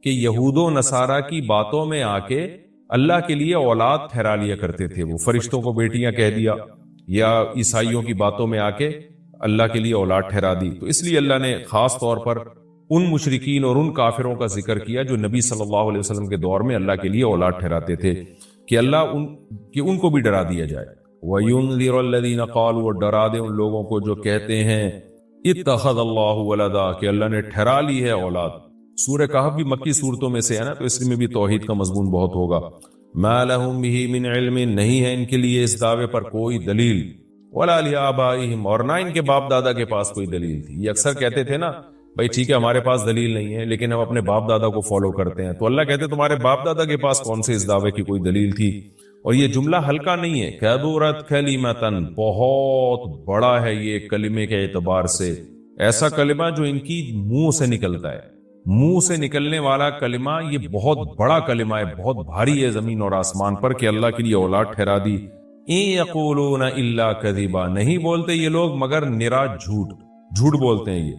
کہ یہود و نصارہ کی باتوں میں آ کے اللہ کے لیے اولاد ٹھہرا لیا کرتے تھے. وہ فرشتوں کو بیٹیاں کہہ دیا، یا عیسائیوں کی باتوں میں آ کے اللہ کے لیے اولاد ٹھہرا دی. تو اس لیے اللہ نے خاص طور پر ان مشرکین اور ان کافروں کا ذکر کیا جو نبی صلی اللہ علیہ وسلم کے دور میں اللہ کے لیے اولاد ٹھہراتے تھے کہ اللہ ان کو بھی ڈرا دیا جائے. وَيُنذِرَ الَّذِينَ قَالُوا، اور ڈرا دے ان لوگوں کو جو کہتے ہیں اتخذ اللہ ولدا، کہ اللہ نے ٹھہرا لی ہے اولاد. سورہ کہف بھی مکی صورتوں میں سے ہے نا، تو اس میں بھی توحید کا مضمون بہت ہوگا. ما لهم به من علم، نہیں ہے ان کے لیے اس دعوے پر کوئی دلیل. ولا لآبائهم، اور نہ ان کے باپ دادا کے پاس کوئی دلیل تھی. یہ اکثر کہتے تھے نا بھائی ٹھیک ہے ہمارے پاس دلیل نہیں ہے لیکن ہم اپنے باپ دادا کو فالو کرتے ہیں. تو اللہ کہتے تمہارے باپ دادا کے پاس کون سے اس دعوے کی کوئی دلیل تھی. اور یہ جملہ ہلکا نہیں ہے. کبرت کلمۃ، بہت بڑا ہے یہ کلمے کے اعتبار سے. ایسا کلمہ جو ان کی منہ سے نکلتا ہے، منہ سے نکلنے والا کلمہ یہ بہت بڑا کلمہ ہے، بہت بھاری ہے زمین اور آسمان پر کہ اللہ کے لیے اولاد ٹھہرا دی. ان یقولون الا کذبا، نہیں بولتے یہ لوگ مگر نرا جھوٹ بولتے ہیں یہ.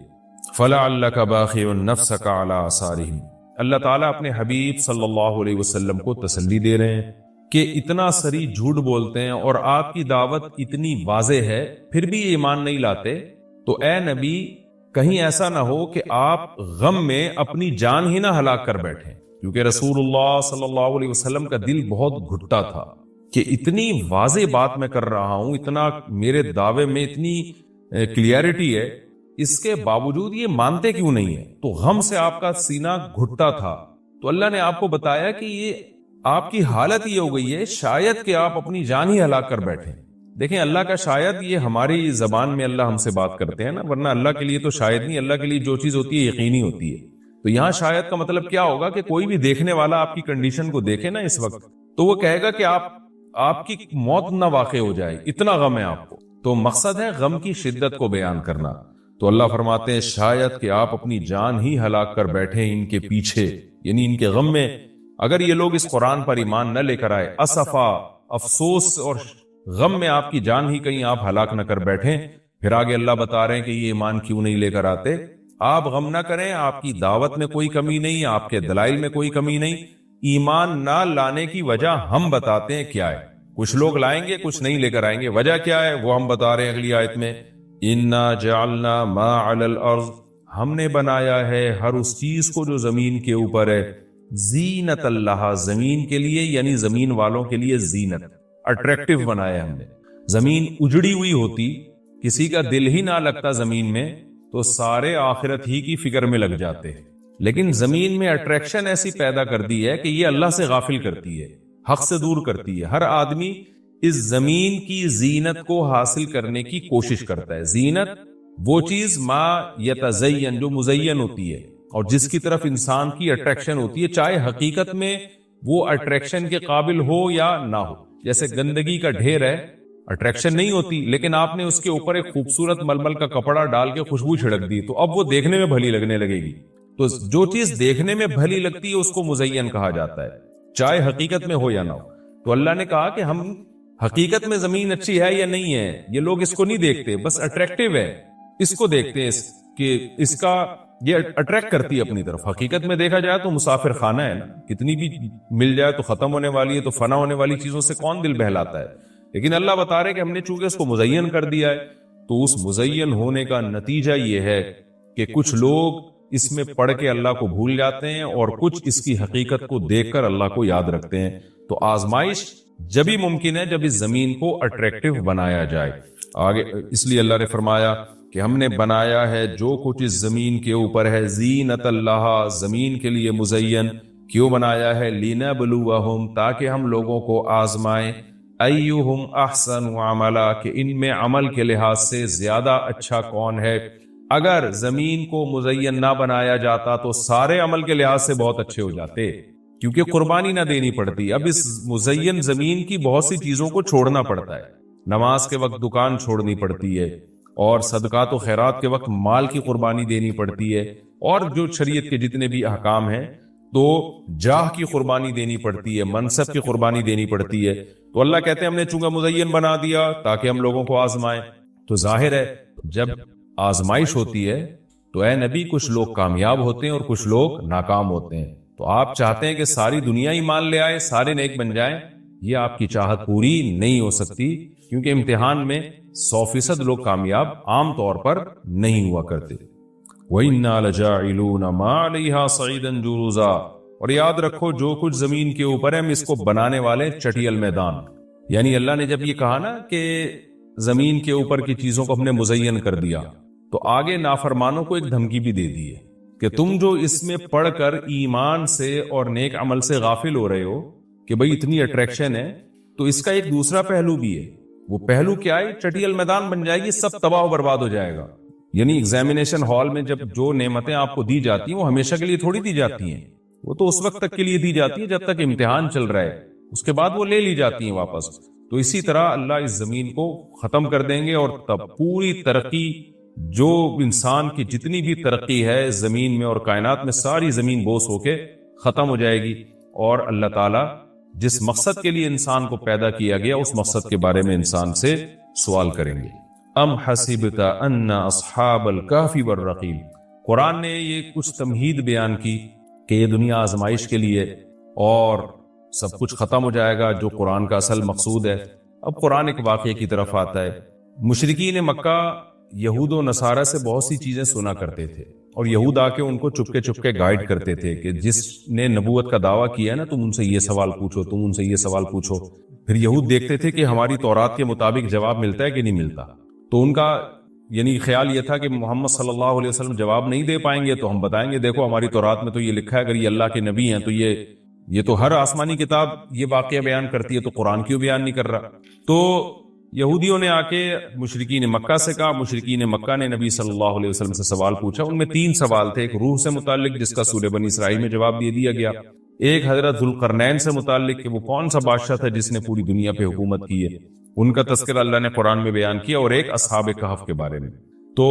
فلعلک باخع نفسک علی آثارہم، اللہ تعالیٰ اپنے حبیب صلی اللہ علیہ وسلم کو تسلی دے رہے ہیں کہ اتنا سری جھوٹ بولتے ہیں اور آپ کی دعوت اتنی واضح ہے پھر بھی یہ ایمان نہیں لاتے. تو اے نبی کہیں ایسا نہ ہو کہ آپ غم میں اپنی جان ہی نہ ہلاک کر بیٹھیں، کیونکہ رسول اللہ صلی اللہ علیہ وسلم کا دل بہت گھٹتا تھا کہ اتنی واضح بات میں کر رہا ہوں، اتنا میرے دعوے میں اتنی کلیئرٹی ہے، اس کے باوجود یہ مانتے کیوں نہیں ہے. تو غم سے آپ کا سینہ گھٹتا تھا. تو اللہ نے آپ کو بتایا کہ یہ آپ کی حالت یہ ہو گئی ہے شاید کہ آپ اپنی جان ہی ہلاک کر بیٹھیں. دیکھیں اللہ کا شاید یہ ہماری زبان میں اللہ ہم سے بات کرتے ہیں نا، ورنہ اللہ کے لیے تو شاید نہیں، اللہ کے لیے جو چیز ہوتی ہے یقینی ہوتی ہے. تو یہاں شاید کا مطلب کیا ہوگا کہ کوئی بھی دیکھنے والا آپ کی کنڈیشن کو دیکھے نا اس وقت تو وہ کہے گا کہ آپ کی موت نہ واقع ہو جائے، اتنا غم ہے آپ کو. تو مقصد ہے غم کی شدت کو بیان کرنا. تو اللہ فرماتے ہیں شاید کہ آپ اپنی جان ہی ہلاک کر بیٹھے ان کے پیچھے، یعنی ان کے غم میں. اگر یہ لوگ اس قرآن پر ایمان نہ لے کر آئے، اسفا، افسوس اور غم میں آپ کی جان ہی کہیں آپ ہلاک نہ کر بیٹھیں. پھر آگے اللہ بتا رہے ہیں کہ یہ ایمان کیوں نہیں لے کر آتے. آپ غم نہ کریں، آپ کی دعوت میں کوئی کمی نہیں، آپ کے دلائل میں کوئی کمی نہیں. ایمان نہ لانے کی وجہ ہم بتاتے ہیں کیا ہے. کچھ لوگ لائیں گے، کچھ نہیں لے کر آئیں گے. وجہ کیا ہے وہ ہم بتا رہے ہیں اگلی آیت میں. انا جعلنا ما علی الارض، ہم نے بنایا ہے ہر اس چیز کو جو زمین کے اوپر ہے، زینت اللہ، زمین کے لیے، یعنی زمین والوں کے لیے زینت، اٹریکٹیو بنایا ہم نے. زمین اجڑی ہوئی ہوتی، کسی کا دل ہی نہ لگتا زمین میں، تو سارے آخرت ہی کی فکر میں لگ جاتے. لیکن زمین میں اٹریکشن ایسی پیدا کر دی ہے کہ یہ اللہ سے غافل کرتی ہے، حق سے دور کرتی ہے. ہر آدمی اس زمین کی زینت کو حاصل کرنے کی کوشش کرتا ہے. زینت وہ چیز ما یتزین، جو مزین ہوتی ہے اور جس کی طرف انسان کی اٹریکشن ہوتی ہے، چاہے حقیقت میں وہ اٹریکشن کے قابل ہو یا نہ ہو. جیسے گندگی کا ڈھیر ہے، اٹریکشن نہیں ہوتی، لیکن آپ نے اس کے اوپر ایک خوبصورت ململ کا کپڑا ڈال کے خوشبو چھڑک دی تو اب وہ دیکھنے میں بھلی لگنے لگے گی. تو جو چیز دیکھنے میں بھلی لگتی ہے اس کو مزین کہا جاتا ہے، چاہے حقیقت میں ہو یا نہ ہو. تو اللہ نے کہا کہ ہم حقیقت میں زمین اچھی ہے یا نہیں ہے یہ لوگ اس کو نہیں دیکھتے، بس اٹریکٹیو ہے اس کو دیکھتے ہیں کہ اس کا یہ اٹریکٹ کرتی ہے اپنی طرف. حقیقت میں دیکھا جائے تو مسافر خانہ ہے نا، کتنی بھی مل جائے تو ختم ہونے والی ہے، تو فنا ہونے والی چیزوں سے کون دل بہلاتا ہے. لیکن اللہ بتا رہے کہ ہم نے چونکہ اس کو مزین کر دیا ہے، تو اس مزین ہونے کا نتیجہ یہ ہے کہ کچھ لوگ اس میں پڑھ کے اللہ کو بھول جاتے ہیں اور کچھ اس کی حقیقت کو دیکھ کر اللہ کو یاد رکھتے ہیں. تو آزمائش جبھی ممکن ہے جب اس زمین کو اٹریکٹیو بنایا جائے. آگے اس لیے اللہ نے فرمایا کہ ہم نے بنایا ہے جو کچھ اس زمین کے اوپر ہے زینت اللہ، زمین کے لیے مزین. کیوں بنایا ہے؟ لنبلوہم، تاکہ ہم لوگوں کو آزمائیں، ایہم احسن عملا، کہ ان میں عمل کے لحاظ سے زیادہ اچھا کون ہے. اگر زمین کو مزین نہ بنایا جاتا تو سارے عمل کے لحاظ سے بہت اچھے ہو جاتے، کیونکہ قربانی نہ دینی پڑتی. اب اس مزین زمین کی بہت سی چیزوں کو چھوڑنا پڑتا ہے. نماز کے وقت دکان چھوڑنی پڑتی ہے، اور صدقات و خیرات کے وقت مال کی قربانی دینی پڑتی ہے، اور جو شریعت کے جتنے بھی احکام ہیں تو جاہ کی قربانی دینی پڑتی ہے، منصب کی قربانی دینی پڑتی ہے. تو اللہ کہتے ہیں ہم نے چونکہ مزین بنا دیا تاکہ ہم لوگوں کو آزمائیں. تو ظاہر ہے جب آزمائش ہوتی ہے تو اے نبی کچھ لوگ کامیاب ہوتے ہیں اور کچھ لوگ ناکام ہوتے ہیں. تو آپ چاہتے ہیں کہ ساری دنیا ایمان لے آئے، سارے نیک بن جائیں؟ یہ آپ کی چاہت پوری نہیں ہو سکتی، کیونکہ امتحان میں 100% لوگ کامیاب عام طور پر نہیں ہوا کرتے۔ وَإِنَّا لَجَاعِلُونَ مَا عَلَيْهَا صَعِيدًا جُرُزًا، اور یاد رکھو جو کچھ زمین کے اوپر ہے ہم اس کو بنانے والے چٹیل میدان۔ یعنی اللہ نے جب یہ کہا نا کہ زمین کے اوپر کی چیزوں کو ہم نے مزین کر دیا، تو آگے نافرمانوں کو ایک دھمکی بھی دے دی ہے کہ تم جو اس میں پڑھ کر ایمان سے اور نیک عمل سے غافل ہو رہے ہو کہ بھئی اتنی اٹریکشن ہے، تو اس کا ایک دوسرا پہلو بھی ہے۔ وہ پہلو کیا ہے؟ چٹیل میدان بن جائے گی، سب تباہ و برباد ہو جائے گا۔ یعنی ایگزامینیشن ہال میں جب جو نعمتیں آپ کو دی جاتی ہیں وہ ہمیشہ کے لیے تھوڑی دی جاتی ہیں، وہ تو اس وقت تک کے لیے دی جاتی ہے جب تک امتحان چل رہا ہے، اس کے بعد وہ لے لی جاتی ہیں واپس۔ تو اسی طرح اللہ اس زمین کو ختم کر دیں گے، اور تب پوری ترقی، جو انسان کی جتنی بھی ترقی ہے زمین میں اور کائنات میں، ساری زمین بوس ہو کے ختم ہو جائے گی، اور اللہ تعالیٰ جس مقصد کے لیے انسان کو پیدا کیا گیا اس مقصد کے بارے میں انسان سے سوال کریں گے۔ ام حسبت ان اصحاب الکہف والرقیم، قرآن نے یہ کچھ تمہید بیان کی کہ یہ دنیا آزمائش کے لیے اور سب کچھ ختم ہو جائے گا، جو قرآن کا اصل مقصود ہے۔ اب قرآن ایک واقعے کی طرف آتا ہے۔ مشرکین مکہ یہود و نصارہ سے بہت سی چیزیں سنا کرتے تھے، اور یہود آ کے ان کو چپ کے گائیڈ کرتے تھے کہ جس نے نبوت کا دعویٰ کیا ہے نا، تم ان سے یہ سوال پوچھو، تم ان سے یہ سوال پوچھو۔ پھر یہود دیکھتے تھے کہ ہماری تورات کے مطابق جواب ملتا ہے کہ نہیں ملتا، تو ان کا یعنی خیال یہ تھا کہ محمد صلی اللہ علیہ وسلم جواب نہیں دے پائیں گے تو ہم بتائیں گے دیکھو ہماری تورات میں تو یہ لکھا ہے، اگر یہ اللہ کے نبی ہیں تو یہ تو ہر آسمانی کتاب یہ واقعہ بیان کرتی ہے، تو قرآن کیوں بیان نہیں کر رہا؟ تو یہودیوں نے آ کے مشرکین مکہ سے کہا، مشرکین مکہ نے نبی صلی اللہ علیہ وسلم سے سوال پوچھا۔ ان میں 3 سوال تھے، ایک روح سے متعلق جس کا سورہ بنی اسرائیل میں جواب دے دیا گیا، ایک حضرت ذوالقرنین سے متعلق کہ وہ کون سا بادشاہ تھا جس نے پوری دنیا پہ حکومت کی ہے، ان کا تذکرہ اللہ نے قرآن میں بیان کیا، اور ایک اصحاب کہف کے بارے میں۔ تو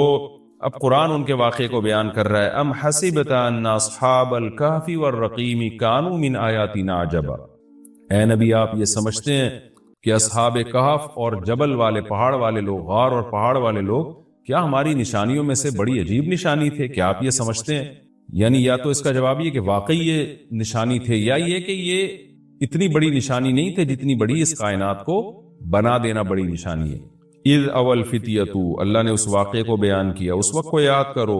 اب قرآن ان کے واقعے کو بیان کر رہا ہے۔ ام حسبت ان اصحاب الکہف والرقیم کانوا من آیاتنا عجبا، اے نبی آپ یہ سمجھتے ہیں کہ اصحاب کہف اور جبل والے، پہاڑ والے لوگ، غار اور پہاڑ والے لوگ کیا ہماری نشانیوں میں سے بڑی عجیب نشانی تھے؟ کیا آپ یہ سمجھتے ہیں؟ یعنی یا تو اس کا جواب یہ کہ واقعی یہ نشانی تھے، یا یہ کہ یہ اتنی بڑی نشانی نہیں تھے جتنی بڑی اس کائنات کو بنا دینا بڑی نشانی ہے۔ اذ اول فتیتو، اللہ نے اس واقعے کو بیان کیا، اس وقت کو یاد کرو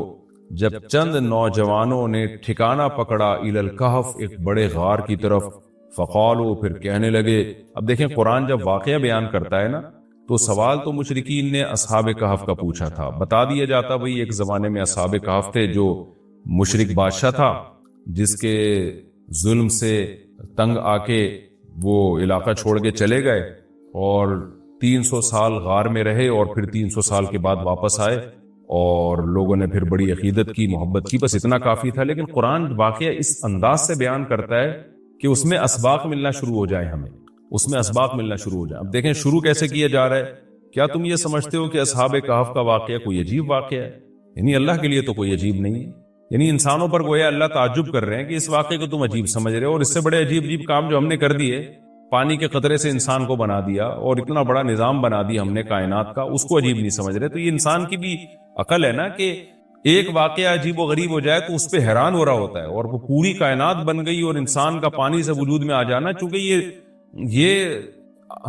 جب چند نوجوانوں نے ٹھکانہ پکڑا الی الکہف، ایک بڑے غار کی طرف، فقالو، پھر کہنے لگے۔ اب دیکھیں قرآن جب واقعہ بیان کرتا ہے نا، تو سوال تو مشرکین نے اصحاب کہف کا پوچھا تھا، بتا دیا جاتا بھئی ایک زمانے میں اصحاب کہف تھے جو مشرک بادشاہ تھا، جس کے ظلم سے تنگ آ کے وہ علاقہ چھوڑ کے چلے گئے، اور 300 سال غار میں رہے، اور پھر 300 سال کے بعد واپس آئے، اور لوگوں نے پھر بڑی عقیدت کی، محبت کی، بس اتنا کافی تھا۔ لیکن قرآن واقعہ اس انداز سے بیان کرتا ہے کہ اس میں اسباق ملنا شروع ہو جائے، ہمیں اس میں اسباق ملنا شروع ہو جائے۔ اب دیکھیں شروع کیسے کیا جا رہا ہے۔ کیا تم یہ سمجھتے ہو کہ اصحاب کہف کا واقعہ کوئی عجیب واقعہ ہے؟ یعنی اللہ کے لیے تو کوئی عجیب نہیں ہے، یعنی انسانوں پر گویا اللہ تعجب کر رہے ہیں کہ اس واقعے کو تم عجیب سمجھ رہے ہو، اور اس سے بڑے عجیب کام جو ہم نے کر دیے، پانی کے قطرے سے انسان کو بنا دیا، اور اتنا بڑا نظام بنا دیا ہم نے کائنات کا، اس کو عجیب نہیں سمجھ رہے۔ تو یہ انسان کی بھی عقل ہے نا کہ ایک واقعہ عجیب و غریب ہو جائے تو اس پہ حیران ہو رہا ہوتا ہے، اور وہ پوری کائنات بن گئی اور انسان کا پانی سے وجود میں آ جانا، چونکہ یہ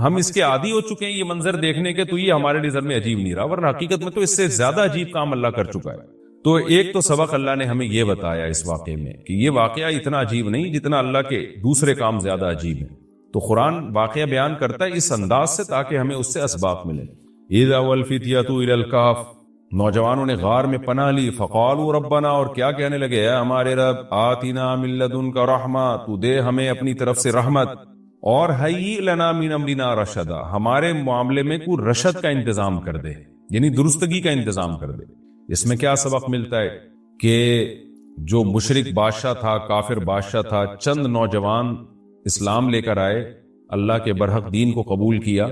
ہم اس کے عادی ہو چکے ہیں یہ منظر دیکھنے کے، تو یہ ہمارے نظر میں عجیب نہیں رہا، ورنہ حقیقت میں تو اس سے زیادہ عجیب کام اللہ کر چکا ہے۔ تو ایک تو سبق اللہ نے ہمیں یہ بتایا اس واقعے میں کہ یہ واقعہ اتنا عجیب نہیں جتنا اللہ کے دوسرے کام زیادہ عجیب ہیں۔ تو قرآن واقعہ بیان کرتا ہے اس انداز سے تاکہ ہمیں اس سے اسباق ملے۔ اذا والفتیۃ الی الکہف، نوجوانوں نے غار میں پناہ لی، فقالوا ربنا، اور کیا کہنے لگے، اے ہمارے رب، آتنا من لدنک رحمہ، تو دے ہمیں اپنی طرف سے رحمت، اور ہیئ لنا من امرنا رشدا، ہمارے معاملے میں کوئی رشد کا انتظام کر دے، یعنی درستگی کا انتظام کر دے۔ اس میں کیا سبق ملتا ہے کہ جو مشرک بادشاہ تھا، کافر بادشاہ تھا، چند نوجوان اسلام لے کر آئے، اللہ کے برحق دین کو قبول کیا،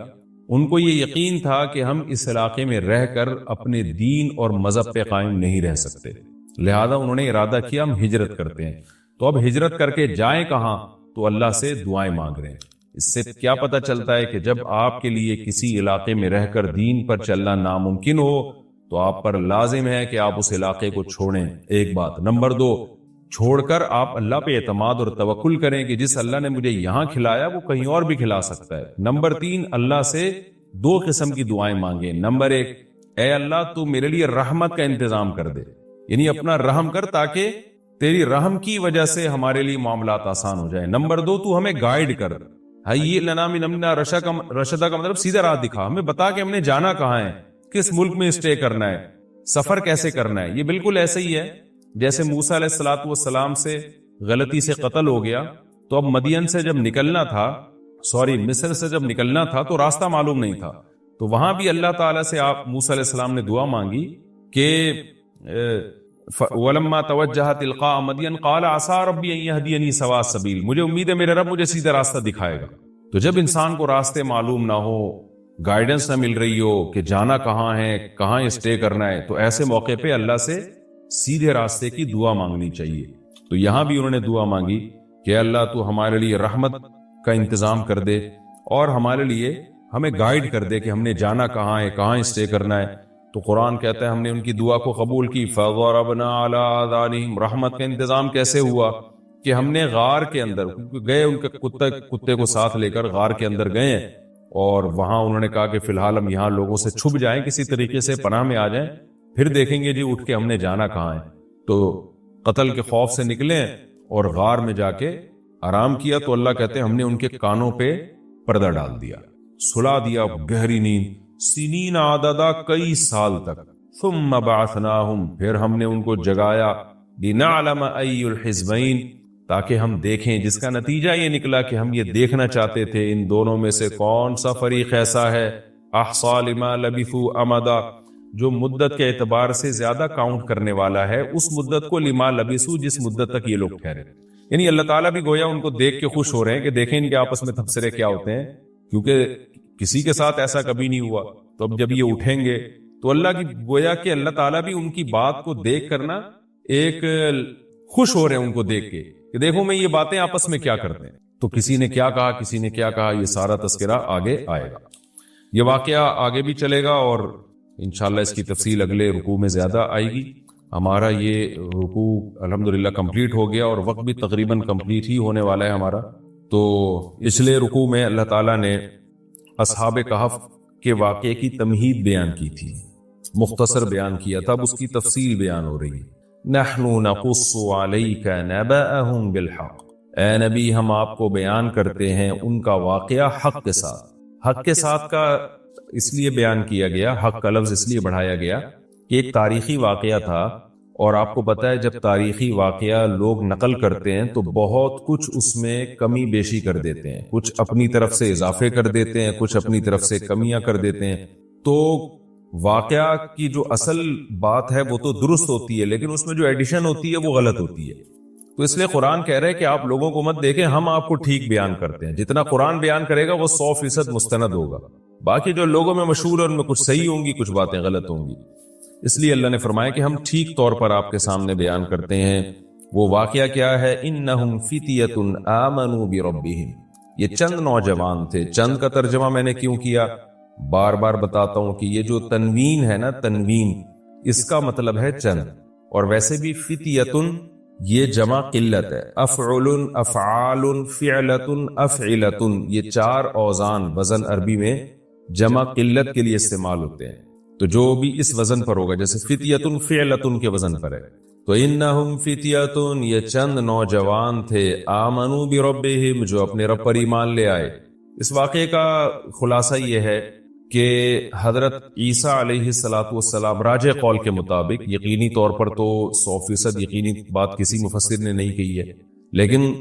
ان کو یہ یقین تھا کہ ہم اس علاقے میں رہ کر اپنے دین اور مذہب پہ قائم نہیں رہ سکتے، لہذا انہوں نے ارادہ کیا ہم ہجرت کرتے ہیں۔ تو اب ہجرت کر کے جائیں کہاں؟ تو اللہ سے دعائیں مانگ رہے ہیں۔ اس سے کیا پتہ چلتا ہے کہ جب آپ کے لیے کسی علاقے میں رہ کر دین پر چلنا ناممکن ہو تو آپ پر لازم ہے کہ آپ اس علاقے کو چھوڑیں، ایک بات۔ نمبر 2، چھوڑ کر آپ اللہ پہ اعتماد اور توکل کریں کہ جس اللہ نے مجھے یہاں کھلایا وہ کہیں اور بھی کھلا سکتا ہے۔ نمبر 3، اللہ سے 2 قسم کی دعائیں مانگیں۔ نمبر 1، اے اللہ تو میرے لیے رحمت کا انتظام کر دے، یعنی اپنا رحم کر تاکہ تیری رحم کی وجہ سے ہمارے لیے معاملات آسان ہو جائیں۔ نمبر 2، تو ہمیں گائیڈ کر، حی لنا من امرنا رشدا کا مطلب سیدھا راہ دکھا، ہمیں بتا کہ ہم نے جانا کہاں ہے، کس ملک میں اسٹے کرنا ہے، سفر کیسے کرنا ہے۔ یہ بالکل ایسے ہی ہے جیسے موسیٰ علیہ السلام سے غلطی سے قتل ہو گیا، تو اب مدین سے جب نکلنا تھا، مصر سے جب نکلنا تھا تو راستہ معلوم نہیں تھا، تو وہاں بھی اللہ تعالیٰ سے آپ موسیٰ علیہ السلام نے دعا مانگی کہ وَلَمَّا تَوَجَّهَ تِلْقَاءَ مَدْيَنَ قَالَ عَسَىٰ رَبِّي أَن يَهْدِيَنِي سَوَاءَ السَّبِيلِ، مجھے امید ہے میرے رب مجھے سیدھا راستہ دکھائے گا۔ تو جب انسان کو راستے معلوم نہ ہو، گائیڈنس نہ مل رہی ہو کہ جانا کہاں ہے، کہاں اسٹے کرنا ہے، تو ایسے موقع پہ اللہ سے سیدھے راستے کی دعا مانگنی چاہیے۔ تو یہاں بھی انہوں نے دعا مانگی کہ اللہ تو ہمارے لیے رحمت کا انتظام کر دے اور ہمارے لیے ہمیں گائیڈ کر دے کہ ہم نے جانا کہاں ہے، کہاں اسٹے کرنا ہے۔ تو قرآن کہتا ہے ہم نے ان کی دعا کو قبول کی، فَضَرَبْنَا عَلَىٰ آذَانِهِمْ، رحمت کا انتظام کیسے ہوا کہ ہم نے غار کے اندر گئے، ان کے کتے کو ساتھ لے کر غار کے اندر گئے، اور وہاں انہوں نے کہا کہ فی الحال ہم یہاں لوگوں سے چھپ جائیں، کسی طریقے سے پناہ میں آ جائیں، پھر دیکھیں گے جی اٹھ کے ہم نے جانا کہاں ہے۔ تو قتل کے خوف سے نکلے اور غار میں جا کے آرام کیا، تو اللہ کہتے ہیں ہم نے ان کے کانوں پہ پردہ ڈال دیا، سلا دیا گہری نیند، سنین عددا، کئی سال تک۔ ثم بعثناہم، پھر ہم نے ان کو جگایا، لنعلم ای الحزبین، تاکہ ہم دیکھیں، جس کا نتیجہ یہ نکلا کہ ہم یہ دیکھنا چاہتے تھے ان دونوں میں سے کون سا فریق ایسا ہے احصیٰ لما لبثوا امدا، جو مدت کے اعتبار سے زیادہ کاؤنٹ کرنے والا ہے اس مدت کو، لما لبثوا، جس مدت تک یہ لوگ ٹھہرے۔ یعنی اللہ تعالیٰ بھی گویا ان کو دیکھ کے خوش ہو رہے ہیں کہ دیکھیں ان کے آپس میں تبصرے کیا ہوتے ہیں، کیونکہ کسی کے ساتھ ایسا کبھی نہیں ہوا۔ تو اب جب یہ اٹھیں گے تو اللہ کی گویا کہ اللہ تعالیٰ بھی ان کی بات کو دیکھ کرنا ایک خوش ہو رہے ہیں ان کو دیکھ کے کہ دیکھو میں یہ باتیں آپس میں کیا کرتے ہیں۔ تو کسی نے کیا کہا، کسی نے کیا کہا، یہ سارا تذکرہ آگے آئے گا۔ یہ واقعہ آگے بھی چلے گا اور انشاءاللہ اس کی تفصیل اگلے رکوع میں زیادہ آئے گی۔ ہمارا یہ رکوع الحمدللہ کمپلیٹ ہو گیا اور وقت بھی تقریباً کمپلیٹ ہی ہونے والا ہے ہمارا۔ تو پچھلے رکوع میں اللہ تعالیٰ نے اصحاب کہف کے واقعے کی تمہید بیان کی تھی، مختصر بیان کیا تھا، اب اس کی تفصیل بیان ہو رہی ہے۔ نحن نقص علیک نبأہم بالحق، اے نبی ہم آپ کو بیان کرتے ہیں ان کا واقعہ حق کے ساتھ۔ حق کے ساتھ کا اس لیے بیان کیا گیا، حق کا لفظ اس لیے بڑھایا گیا کہ ایک تاریخی واقعہ تھا، اور آپ کو پتہ ہے جب تاریخی واقعہ لوگ نقل کرتے ہیں تو بہت کچھ اس میں کمی بیشی کر دیتے ہیں، کچھ اپنی طرف سے اضافے کر دیتے ہیں، کچھ اپنی طرف سے کمیاں کر دیتے ہیں۔ تو واقعہ کی جو اصل بات ہے وہ تو درست ہوتی ہے، لیکن اس میں جو ایڈیشن ہوتی ہے وہ غلط ہوتی ہے۔ تو اس لیے قرآن کہہ رہے ہے کہ آپ لوگوں کو مت دیکھیں، ہم آپ کو ٹھیک بیان کرتے ہیں، جتنا قرآن بیان کرے گا وہ 100% مستند ہوگا، باقی جو لوگوں میں مشہور ہے ان میں کچھ صحیح ہوں گی، کچھ باتیں غلط ہوں گی۔ اس لیے اللہ نے فرمایا کہ ہم ٹھیک طور پر آپ کے سامنے بیان کرتے ہیں۔ وہ واقعہ کیا ہے؟ انہم فتیۃ آمنوا بربہم، یہ چند نوجوان تھے۔ چند کا ترجمہ میں نے کیوں کیا، بار بار بتاتا ہوں کہ یہ جو تنوین ہے نا، تنوین اس کا مطلب ہے چند، اور ویسے بھی فتیۃ یہ جمع قلت ہے، افعل، افعال، فعلۃ، افعلۃ، یہ 4 اوزان وزن عربی میں جمع قلت کے لیے استعمال ہوتے ہیں۔ تو جو بھی اس وزن پر ہوگا، جیسے فتیۃ فعلۃ کے وزن پر ہے، تو انہم فتیۃ یہ چند نوجوان تھے، آمنوا بربہم جو اپنے رب پر ایمان لے آئے۔ اس واقعے کا خلاصہ یہ ہے کہ حضرت عیسیٰ علیہ السلام راجح قول کے مطابق، یقینی طور پر تو 100% یقینی بات کسی مفسر نے نہیں کہی ہے، لیکن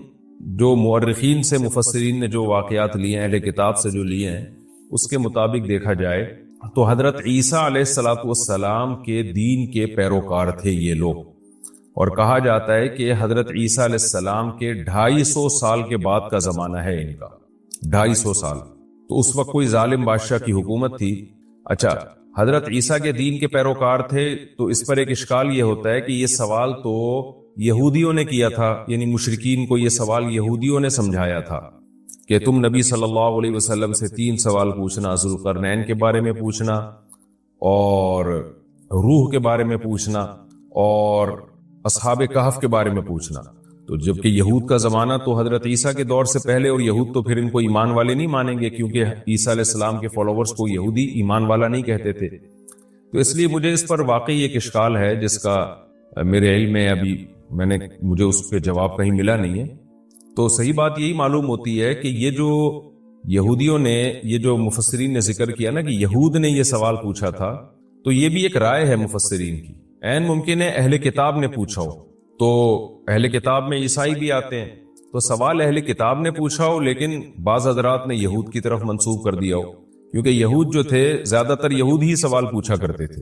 جو مورخین سے مفسرین نے جو واقعات لیے ہیں، اہل کتاب سے جو لیے ہیں، اس کے مطابق دیکھا جائے تو حضرت عیسیٰ علیہ السلام کے دین کے پیروکار تھے یہ لوگ، اور کہا جاتا ہے کہ حضرت عیسیٰ علیہ السلام کے 250 سال کے بعد کا زمانہ ہے ان کا، 250 سال۔ تو اس وقت کوئی ظالم بادشاہ کی حکومت تھی۔ اچھا، حضرت عیسیٰ کے دین کے پیروکار تھے، تو اس پر ایک اشکال یہ ہوتا ہے کہ یہ سوال تو یہودیوں نے کیا تھا، یعنی مشرکین کو یہ سوال یہودیوں نے سمجھایا تھا کہ تم نبی صلی اللہ علیہ وسلم سے 3 سوال پوچھنا، ذوالقرنین کے بارے میں پوچھنا، اور روح کے بارے میں پوچھنا، اور اصحاب کہف کے بارے میں پوچھنا، تو جبکہ یہود کا زمانہ تو حضرت عیسیٰ کے دور سے پہلے، اور یہود تو پھر ان کو ایمان والے نہیں مانیں گے، کیونکہ عیسیٰ علیہ السلام کے فالوورز کو یہودی ایمان والا نہیں کہتے تھے۔ تو اس لیے مجھے اس پر واقعی ایک اشکال ہے جس کا میرے علم میں ابھی مجھے اس پہ جواب کہیں ملا نہیں ہے۔ تو صحیح بات یہی معلوم ہوتی ہے کہ یہ جو یہودیوں نے، یہ جو مفسرین نے ذکر کیا نا کہ یہود نے یہ سوال پوچھا تھا، تو یہ بھی ایک رائے ہے مفسرین کی۔ عین ممکن ہے اہل کتاب نے پوچھا ہو، تو اہل کتاب میں عیسائی بھی آتے ہیں، تو سوال اہل کتاب نے پوچھا ہو لیکن بعض حضرات نے یہود کی طرف منسوب کر دیا ہو، کیونکہ یہود جو تھے زیادہ تر یہود ہی سوال پوچھا کرتے تھے۔